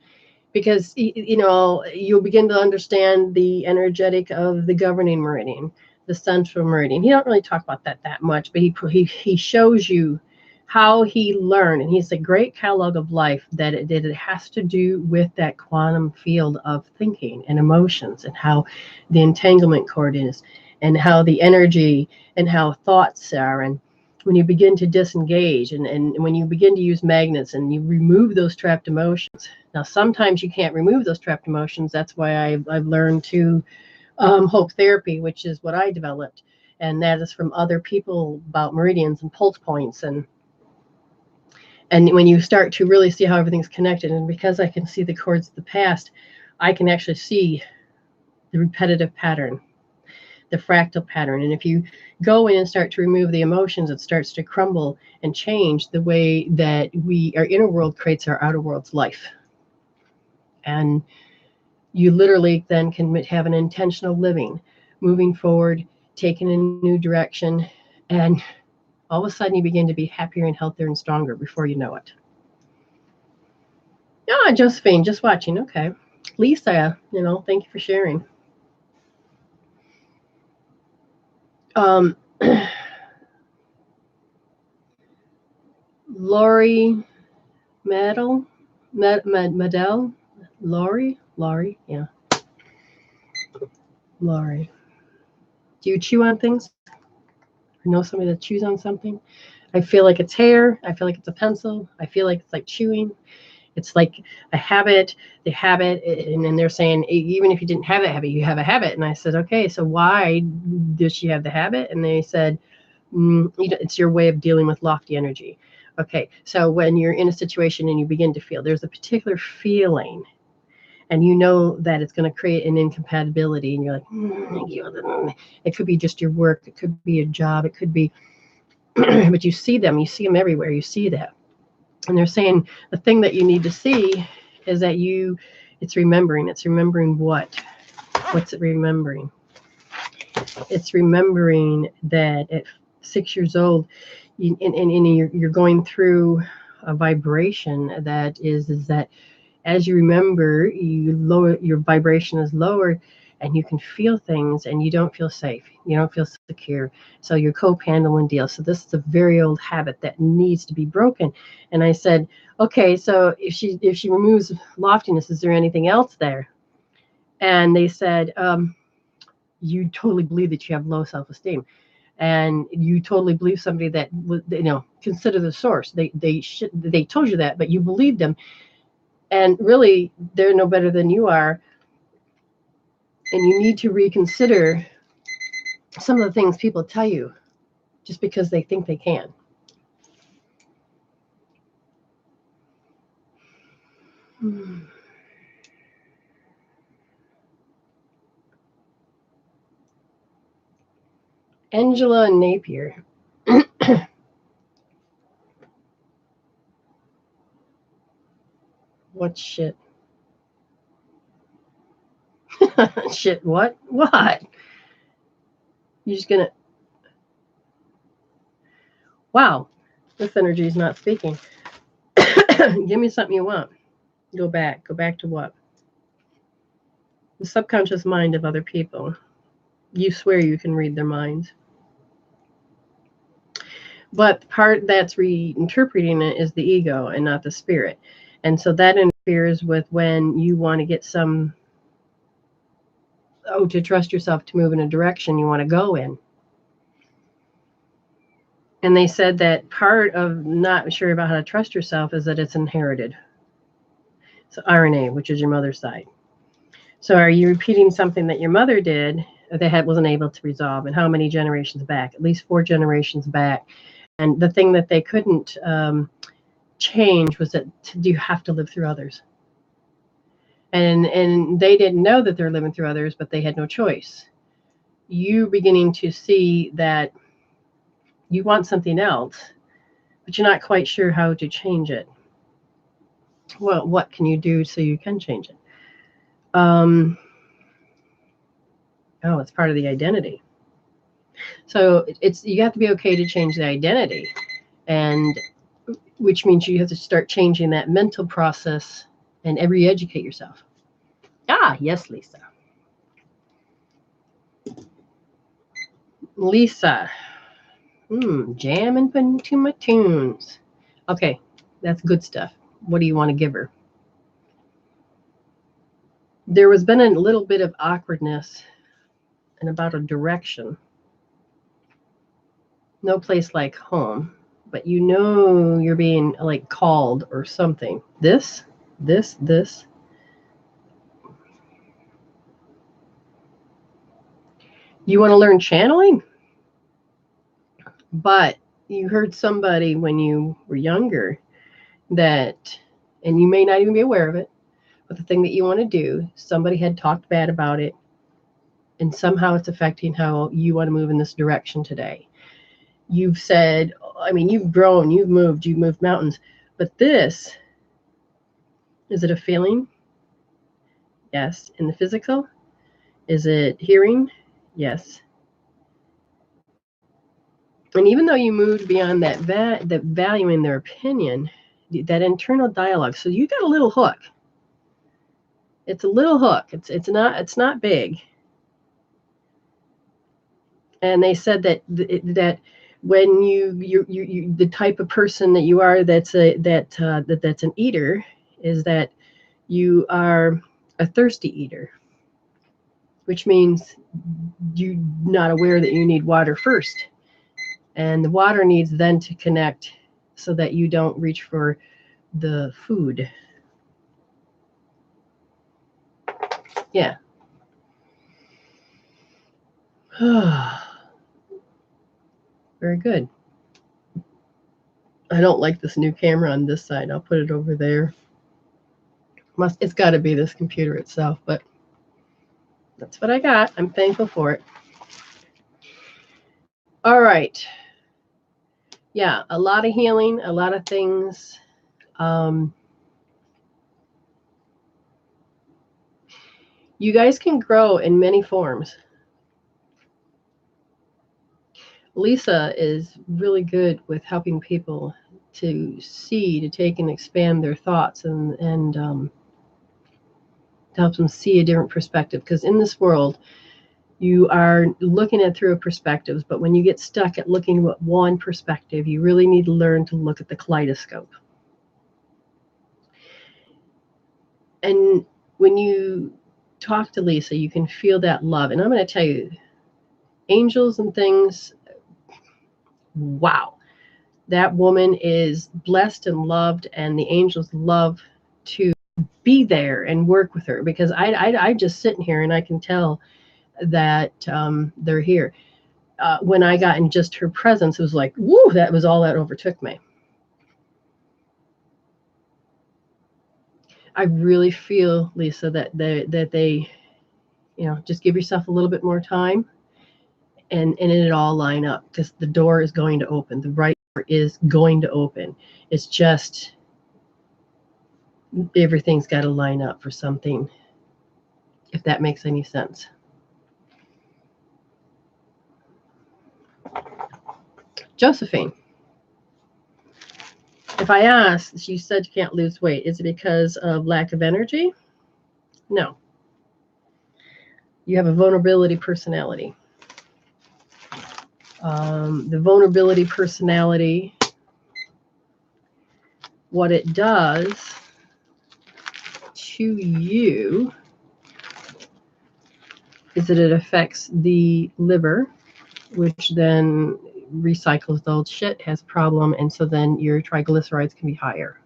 S1: Because you'll begin to understand the energetic of the governing meridian, the central meridian. He don't really talk about that much, but he shows you how he learned, and he's a great catalog of life that it has to do with that quantum field of thinking and emotions, and how the entanglement cord is, and how the energy and how thoughts are, and when you begin to disengage and when you begin to use magnets and you remove those trapped emotions. Now, sometimes you can't remove those trapped emotions. That's why I've learned to hope therapy, which is what I developed. And that is from other people about meridians and pulse points. And when you start to really see how everything's connected, and because I can see the cords of the past, I can actually see the repetitive pattern, the fractal pattern. And if you go in and start to remove the emotions, it starts to crumble and change the way that our inner world creates our outer world's life. And you literally then can have an intentional living, moving forward, taking a new direction, and all of a sudden you begin to be happier and healthier and stronger before you know it. Ah, Josephine, just watching. Okay. Lisa, thank you for sharing. Lori Medell, Laurie, yeah. Laurie. Do you chew on things? Or know somebody that chews on something? I feel like it's hair. I feel like it's a pencil. I feel like it's like chewing. It's like a habit. They have it, and then they're saying, even if you didn't have that habit, you have a habit. And I said, okay, so why does she have the habit? And they said, it's your way of dealing with lofty energy. Okay, so when you're in a situation and you begin to feel, there's a particular feeling, and you know that it's going to create an incompatibility, and you're like, it could be just your work, it could be a job, it could be, but you see them everywhere, you see that. And they're saying the thing that you need to see is that it's remembering what's it remembering? It's remembering that at 6 years old, you're going through a vibration that is that as you remember, your vibration is lowered, and you can feel things, and you don't feel safe. You don't feel secure. So you're co-handling deals. So this is a very old habit that needs to be broken. And I said, okay, so if she removes loftiness, is there anything else there? And they said, you totally believe that you have low self-esteem, and you totally believe somebody that consider the source. They told you that, but you believed them. And really, they're no better than you are. And you need to reconsider some of the things people tell you just because they think they can. Angela and Napier. What shit? Shit, what? What? You're just gonna... Wow, this energy is not speaking. Give me something you want. Go back to what? The subconscious mind of other people. You swear you can read their minds. But the part that's reinterpreting it is the ego and not the spirit. And so that interferes with when you want to get to trust yourself to move in a direction you want to go in. And they said that part of not sure about how to trust yourself is that it's inherited. So RNA, which is your mother's side. So are you repeating something that your mother did that wasn't able to resolve? And how many generations back? At least 4 generations back. And the thing that they couldn't change was that you have to live through others. And they didn't know that they're living through others, but they had no choice. You beginning to see that you want something else, but you're not quite sure how to change it. Well, what can you do so you can change it? It's part of the identity. So you have to be okay to change the identity, and which means you have to start changing that mental process and re-educate yourself. Yes, Lisa. Lisa. Jamming into my tunes. Okay, that's good stuff. What do you want to give her? There has been a little bit of awkwardness and about a direction. No place like home, but you know you're being like called or something. This. You want to learn channeling? But you heard somebody when you were younger that, and you may not even be aware of it, but the thing that you want to do, somebody had talked bad about it, and somehow it's affecting how you want to move in this direction today. You've said, I mean, you've grown, you've moved mountains, but this, is it a feeling? Yes. In the physical? Is it hearing? Yes. And even though you moved beyond that valuing their opinion, that internal dialogue, so you got a little hook. It's a little hook. It's not big. And they said that when you the type of person that you are, that's an eater, is that you are a thirsty eater, which means you're not aware that you need water first, and the water needs then to connect so that you don't reach for the food. Yeah. Very good. I don't like this new camera on this side. I'll put it over there. It's got to be this computer itself, but that's what I got. I'm thankful for it. All right. Yeah, a lot of healing, a lot of things. You guys can grow in many forms. Lisa is really good with helping people to see, to take and expand their thoughts, and helps them see a different perspective. Because in this world, you are looking at through perspectives, but when you get stuck at looking at one perspective, you really need to learn to look at the kaleidoscope. And when you talk to Lisa, you can feel that love. And I'm going to tell you, angels and things, wow. That woman is blessed and loved, and the angels love to be there and work with her, because I just sitting here and I can tell that they're here. When I got in just her presence, it was like, woo, that was all that overtook me. I really feel, Lisa, that they, just give yourself a little bit more time, and it all line up, because the door is going to open. The right door is going to open. It's just everything's got to line up for something, if that makes any sense. Josephine, if I asked, she said you can't lose weight. Is it because of lack of energy? No. You have a vulnerability personality. The vulnerability personality, what it does to you is that it affects the liver, which then recycles the old shit, has a problem, and so then your triglycerides can be higher.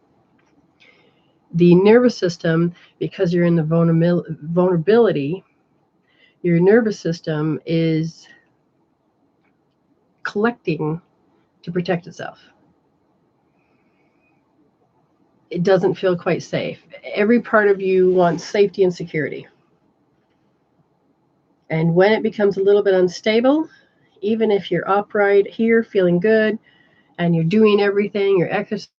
S1: The nervous system, because you're in the vulnerability, your nervous system is collecting to protect itself. It doesn't feel quite safe. Every part of you wants safety and security. And when it becomes a little bit unstable, even if you're upright here, feeling good, and you're doing everything, you're exercising,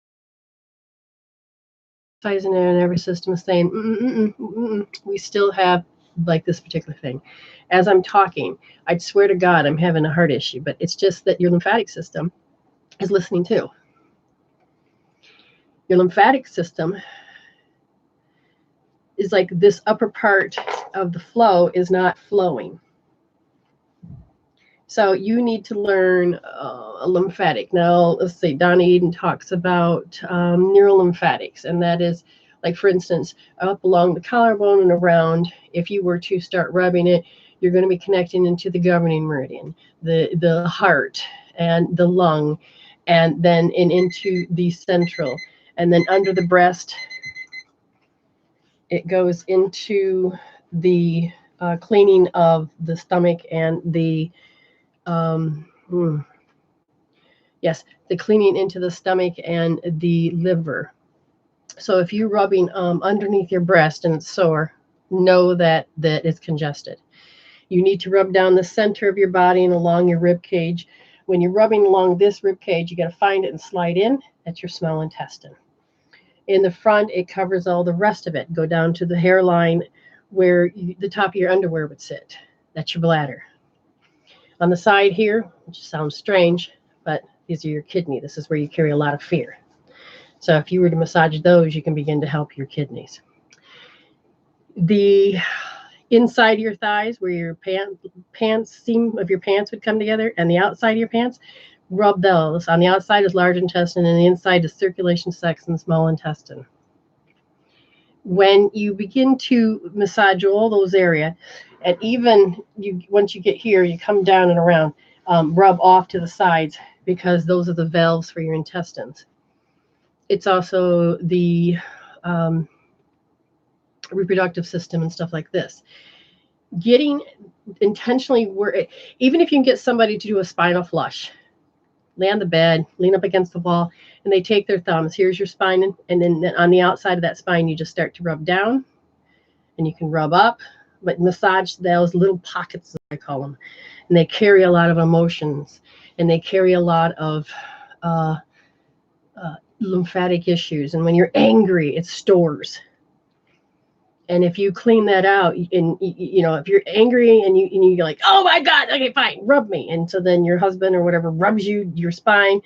S1: and every system is saying, we still have like this particular thing. As I'm talking, I'd swear to God, I'm having a heart issue, but it's just that your lymphatic system is listening too. Your lymphatic system is like this upper part of the flow is not flowing. So you need to learn a lymphatic. Now, let's see, Donna Eden talks about neurolymphatics, and that is, like, for instance, up along the collarbone and around, if you were to start rubbing it, you're going to be connecting into the governing meridian, the heart, and the lung, and then into the central, and then under the breast, it goes into the cleaning of the stomach and the yes, the cleaning into the stomach and the liver. So if you're rubbing underneath your breast and it's sore, know that it's congested. You need to rub down the center of your body and along your rib cage. When you're rubbing along this rib cage, you got to find it and slide in. That's your small intestine. In the front, it covers all the rest of it. Go down to the hairline where the top of your underwear would sit. That's your bladder. On the side here, which sounds strange, but these are your kidney. This is where you carry a lot of fear. So if you were to massage those, you can begin to help your kidneys. The inside of your thighs, where your pants seam of your pants would come together, and the outside of your pants, rub those. On the outside is large intestine, and the inside is circulation, sex, and small intestine. When you begin to massage all those areas, and even once you get here, you come down and around, rub off to the sides, because those are the valves for your intestines. It's also the reproductive system and stuff like this. Getting intentionally, even if you can get somebody to do a spinal flush, lay on the bed, lean up against the wall, and they take their thumbs. Here's your spine, and then on the outside of that spine, you just start to rub down, and you can rub up, but massage those little pockets, as I call them. And they carry a lot of emotions, and they carry a lot of lymphatic issues. And when you're angry, it stores. And if you clean that out, and if you're angry and you're like, oh my God, okay, fine, rub me. And so then your husband or whatever rubs your spine,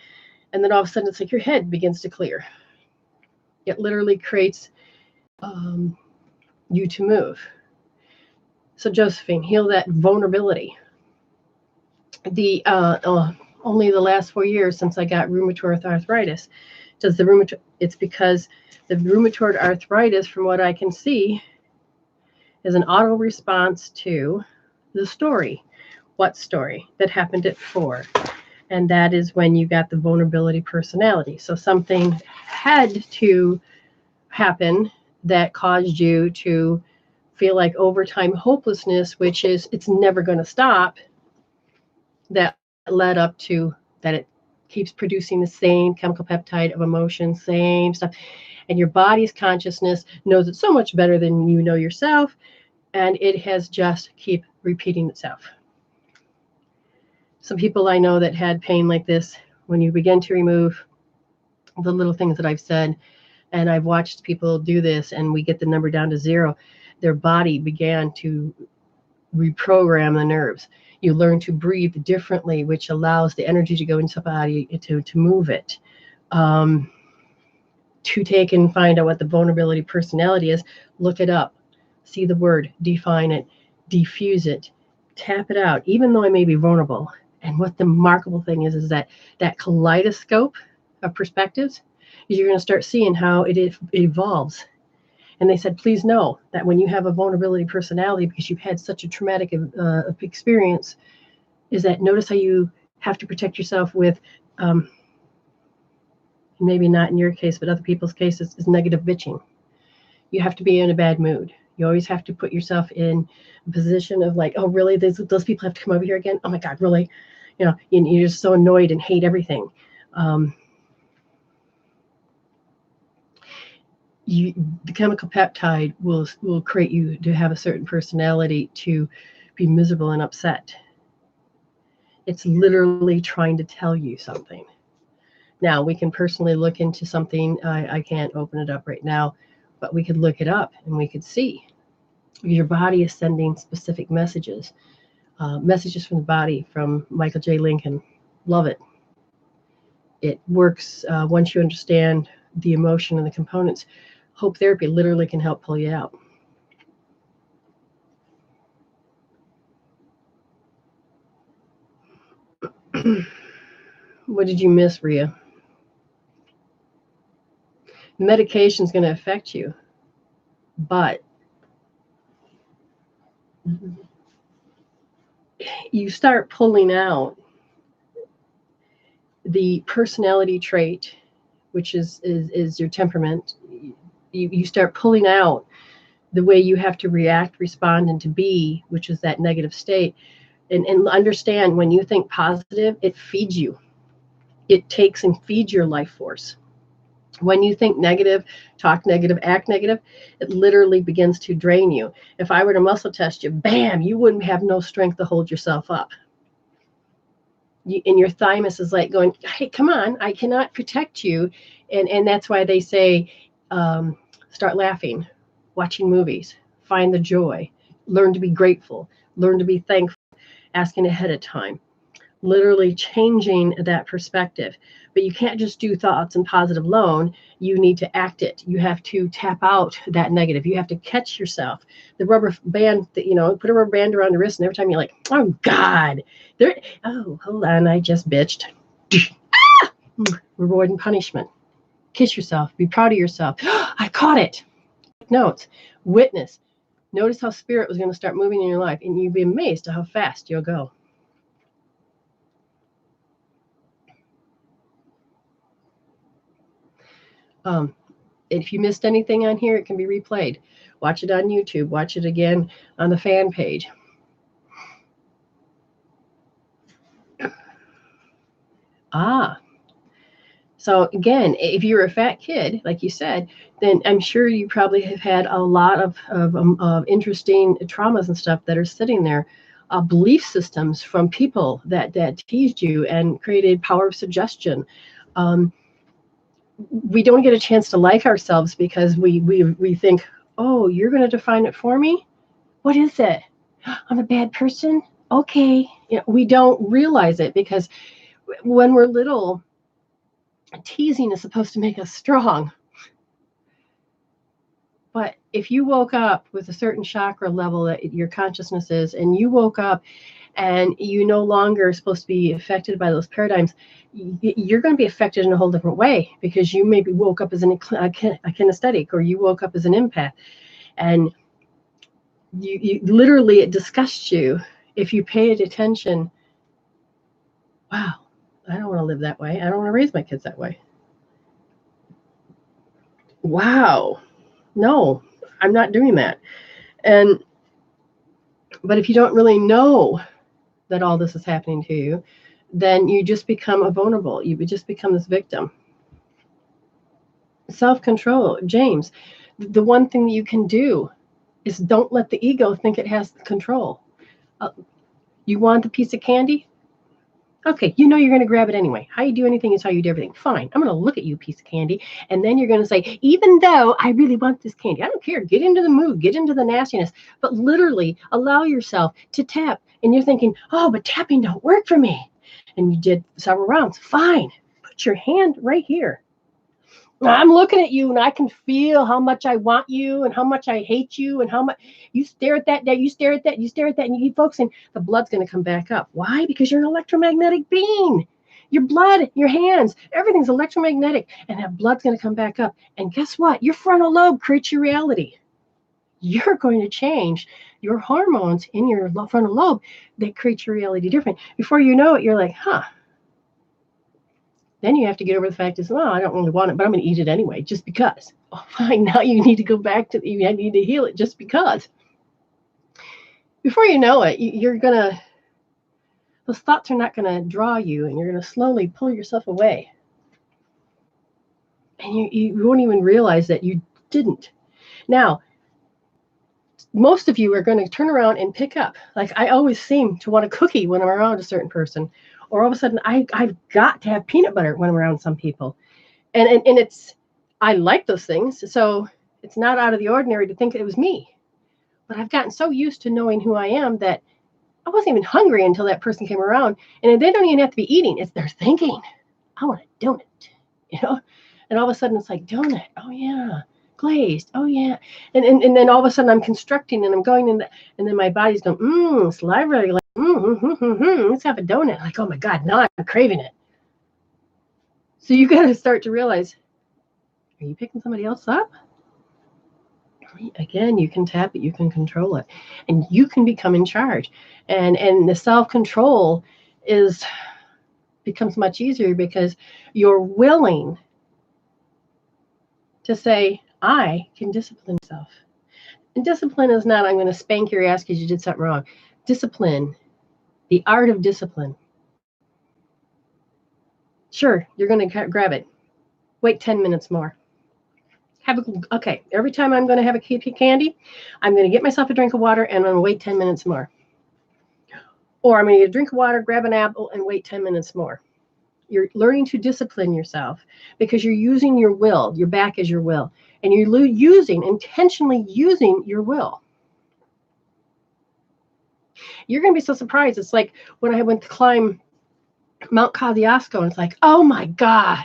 S1: and then all of a sudden it's like your head begins to clear. It literally creates you to move. So Josephine, heal that vulnerability. Only the last 4 years since I got rheumatoid arthritis, it's because the rheumatoid arthritis, from what I can see, is an auto response to the story. What story? That happened at 4. And that is when you got the vulnerability personality. So something had to happen that caused you to feel like overtime hopelessness, which is, it's never going to stop. That led up to that it keeps producing the same chemical peptide of emotion, same stuff. And your body's consciousness knows it so much better than you know yourself. And it has just keep repeating itself. Some people I know that had pain like this, when you begin to remove the little things that I've said, and I've watched people do this, and we get the number down to 0, their body began to reprogram the nerves. You learn to breathe differently, which allows the energy to go into the body to move it. To take and find out what the vulnerability personality is, look it up, see the word, define it, diffuse it, tap it out, even though I may be vulnerable. And what the remarkable thing is that kaleidoscope of perspectives, you're going to start seeing how it evolves. And they said, please know that when you have a vulnerability personality, because you've had such a traumatic experience, is that notice how you have to protect yourself with, maybe not in your case, but other people's cases, is negative bitching. You have to be in a bad mood. You always have to put yourself in a position of like, oh, really? Those people have to come over here again? Oh my God, really? You're just so annoyed and hate everything. The chemical peptide will create you to have a certain personality to be miserable and upset. It's literally trying to tell you something. Now, we can personally look into something. I can't open it up right now, but we could look it up and we could see. Your body is sending specific messages. Messages from the body, from Michael J. Lincoln. Love it. It works once you understand the emotion and the components. Hope therapy literally can help pull you out. What did you miss, Rhea? Medication is going to affect you, but you start pulling out the personality trait, which is your temperament, you start pulling out the way you have to react, respond, and to be, which is that negative state. And understand, when you think positive, it feeds you. It takes and feeds your life force. When you think negative, talk negative, act negative, it literally begins to drain you. If I were to muscle test you, bam, you wouldn't have no strength to hold yourself up. And your thymus is like going, hey, come on, I cannot protect you. And that's why they say, start laughing, watching movies, find the joy, learn to be grateful, learn to be thankful, asking ahead of time, literally changing that perspective. But you can't just do thoughts and positive alone. You need to act it. You have to tap out that negative. You have to catch yourself. The rubber band, put a rubber band around your wrist, and every time you're like, oh God, hold on, I just bitched. Reward and punishment. Kiss yourself. Be proud of yourself. I caught it. Notes. Witness. Notice how spirit was going to start moving in your life, and you'd be amazed at how fast you'll go. If you missed anything on here, it can be replayed. Watch it on YouTube. Watch it again on the fan page. So again, if you're a fat kid, like you said, then I'm sure you probably have had a lot of interesting traumas and stuff that are sitting there. Belief systems from people that teased you and created power of suggestion. We don't get a chance to like ourselves because we think, oh, you're going to define it for me? What is it? I'm a bad person? Okay. We don't realize it, because when we're little, teasing is supposed to make us strong. But if you woke up with a certain chakra level that your consciousness is, and you woke up and you no longer are supposed to be affected by those paradigms, you're going to be affected in a whole different way, because you maybe woke up as a kinesthetic, or you woke up as an empath, and you literally, it disgusts you if you paid attention. Wow, I don't want to live that way. I don't want to raise my kids that way. Wow, no, I'm not doing that. But if you don't really know that all this is happening to you, then you just become vulnerable. You would just become this victim. Self-control, James, the one thing that you can do is don't let the ego think it has control. You want the piece of candy? Okay, you're going to grab it anyway. How you do anything is how you do everything. Fine, I'm going to look at you, piece of candy, and then you're going to say, even though I really want this candy, I don't care. Get into the mood, get into the nastiness, but literally allow yourself to tap. And you're thinking, oh, but tapping don't work for me. And you did several rounds. Fine, put your hand right here. I'm looking at you, and I can feel how much I want you and how much I hate you and how much you stare at that, you stare at that, you stare at that, and you keep focusing. The blood's going to come back up. Why? Because you're an electromagnetic being. Your blood, your hands, everything's electromagnetic, and that blood's going to come back up. And guess what? Your frontal lobe creates your reality. You're going to change your hormones in your frontal lobe that create your reality different. Before you know it, you're like, huh. Then you have to get over the fact is, well, I don't really want it, but I'm going to eat it anyway, just because. Oh, fine. Now you need to go back to, you need to heal it just because. Before you know it, those thoughts are not going to draw you, and you're going to slowly pull yourself away. And you won't even realize that you didn't. Now, most of you are going to turn around and pick up. Like, I always seem to want a cookie when I'm around a certain person. Or all of a sudden, I've got to have peanut butter when I'm around some people. And it's, I like those things. So it's not out of the ordinary to think it was me. But I've gotten so used to knowing who I am that I wasn't even hungry until that person came around. And they don't even have to be eating. It's they're thinking, I want a donut, And all of a sudden, it's like, donut. Oh, yeah. Glazed. Oh, yeah. And then all of a sudden, I'm constructing, and I'm going in, and then my body's going, saliva. Like, let's have a donut. Like, oh my God, now I'm craving it. So you got to start to realize, are you picking somebody else up? Again, you can tap it, you can control it, and you can become in charge. And the self-control is becomes much easier because you're willing to say, I can discipline myself. And discipline is not, I'm going to spank your ass because you did something wrong. Discipline, the art of discipline. Sure, you're going to grab it. Wait 10 minutes more. Okay, every time I'm going to have a candy, I'm going to get myself a drink of water and I'm going to wait 10 minutes more. Or I'm going to get a drink of water, grab an apple, and wait 10 minutes more. You're learning to discipline yourself because you're using your will. Your back is your will. And you're intentionally using your will. You're going to be so surprised. It's like when I went to climb Mount Kosciuszko, and it's like, oh my God.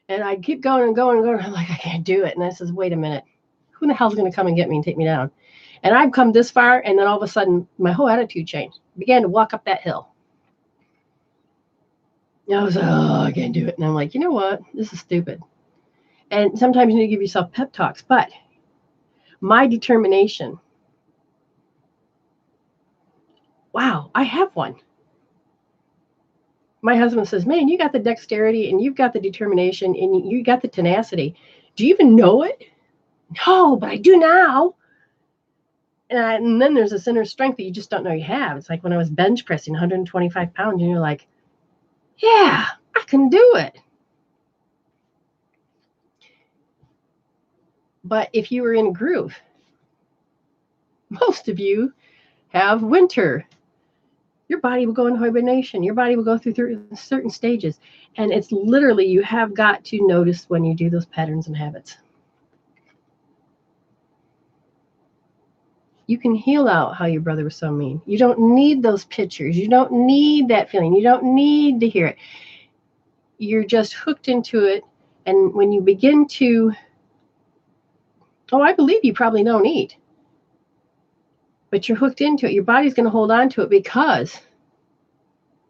S1: And I keep going and going and going. I'm like, I can't do it. And I says, wait a minute. Who in the hell's going to come and get me and take me down? And I've come this far, and then all of a sudden, my whole attitude changed. I began to walk up that hill. And I was like, oh, I can't do it. And I'm like, you know what? This is stupid. And sometimes you need to give yourself pep talks. But my determination, wow, I have one. My husband says, man, you got the dexterity and you've got the determination and you got the tenacity. Do you even know it? No, but I do now. And then there's this inner strength that you just don't know you have. It's like when I was bench pressing 125 pounds and you're like, yeah, I can do it. But if you were in a groove, most of you have winter. Your body will go into hibernation. Your body will go through certain stages. And it's literally, you have got to notice when you do those patterns and habits. You can heal out how your brother was so mean. You don't need those pictures. You don't need that feeling. You don't need to hear it. You're just hooked into it. And when you begin to, I believe you probably don't eat. But you're hooked into it. Your body's going to hold on to it because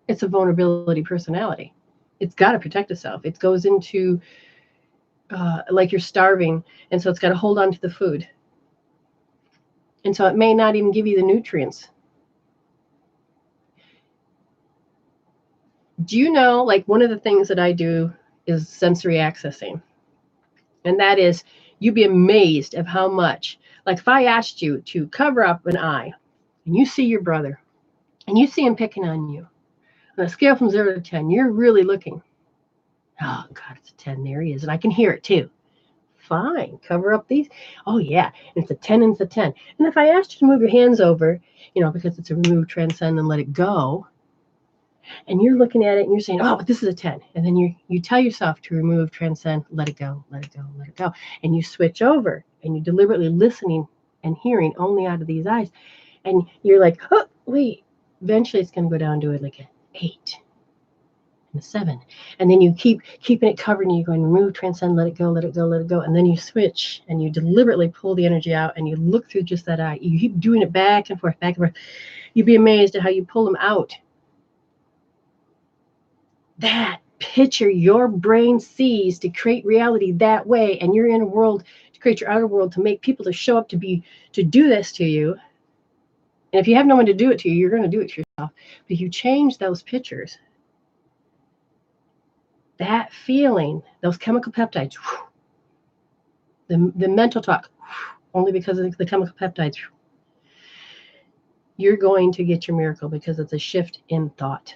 S1: it's a vulnerability personality. It's got to protect itself. It goes into like you're starving. And so it's got to hold on to the food. And so it may not even give you the nutrients. Do you know, like one of the things that I do is sensory accessing. And that is, you'd be amazed of how much, like if I asked you to cover up an eye and you see your brother and you see him picking on you, on a scale from 0 to 10, you're really looking. Oh God, it's a 10. There he is. And I can hear it too. Fine, cover up these. Oh yeah, it's a 10 and it's a 10. And if I asked you to move your hands over, because it's a remove, transcend, and let it go, and you're looking at it and you're saying, oh, but this is a 10. And then you tell yourself to remove, transcend, let it go, let it go, let it go. And you switch over and you're deliberately listening and hearing only out of these eyes. And you're like, oh, wait, eventually it's going to go down to like an 8. And a 7, and then you keep keeping it covered, and you're going remove, transcend, let it go, let it go, let it go, and then you switch and you deliberately pull the energy out and you look through just that eye. You keep doing it back and forth, back and forth. You'd be amazed at how you pull them out. That picture your brain sees to create reality that way, and you're in a world to create your outer world to make people to show up to do this to you. And if you have no one to do it to you, you're going to do it to yourself. But you change those pictures. That feeling, those chemical peptides, the mental talk, only because of the chemical peptides, you're going to get your miracle because it's a shift in thought.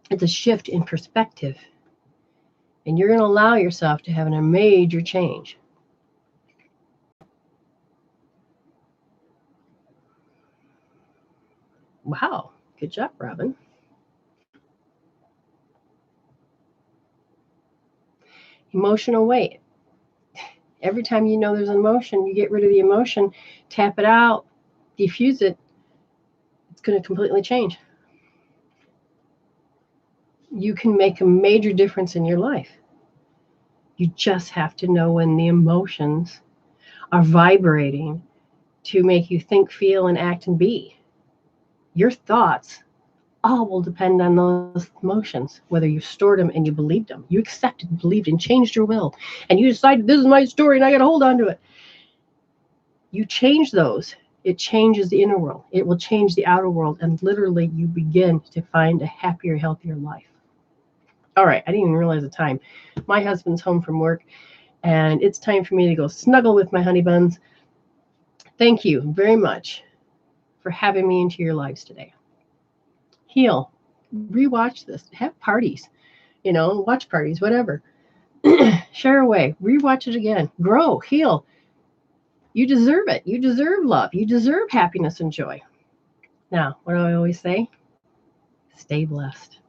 S1: It's a shift in perspective. And you're going to allow yourself to have a major change. Wow, good job, Robin. Emotional weight. Every time you know there's an emotion, you get rid of the emotion, tap it out, diffuse it. It's going to completely change. You can make a major difference in your life. You just have to know when the emotions are vibrating to make you think, feel, and act and be. Your thoughts all will depend on those emotions, whether you stored them and you believed them. You accepted, believed, and changed your will. And you decided, this is my story and I got to hold on to it. You change those. It changes the inner world. It will change the outer world. And literally you begin to find a happier, healthier life. All right, I didn't even realize the time. My husband's home from work, and it's time for me to go snuggle with my honey buns. Thank you very much for having me into your lives today. Heal. Rewatch this. Have parties. Watch parties, whatever. Share away. Rewatch it again. Grow. Heal. You deserve it. You deserve love. You deserve happiness and joy. Now, what do I always say? Stay blessed.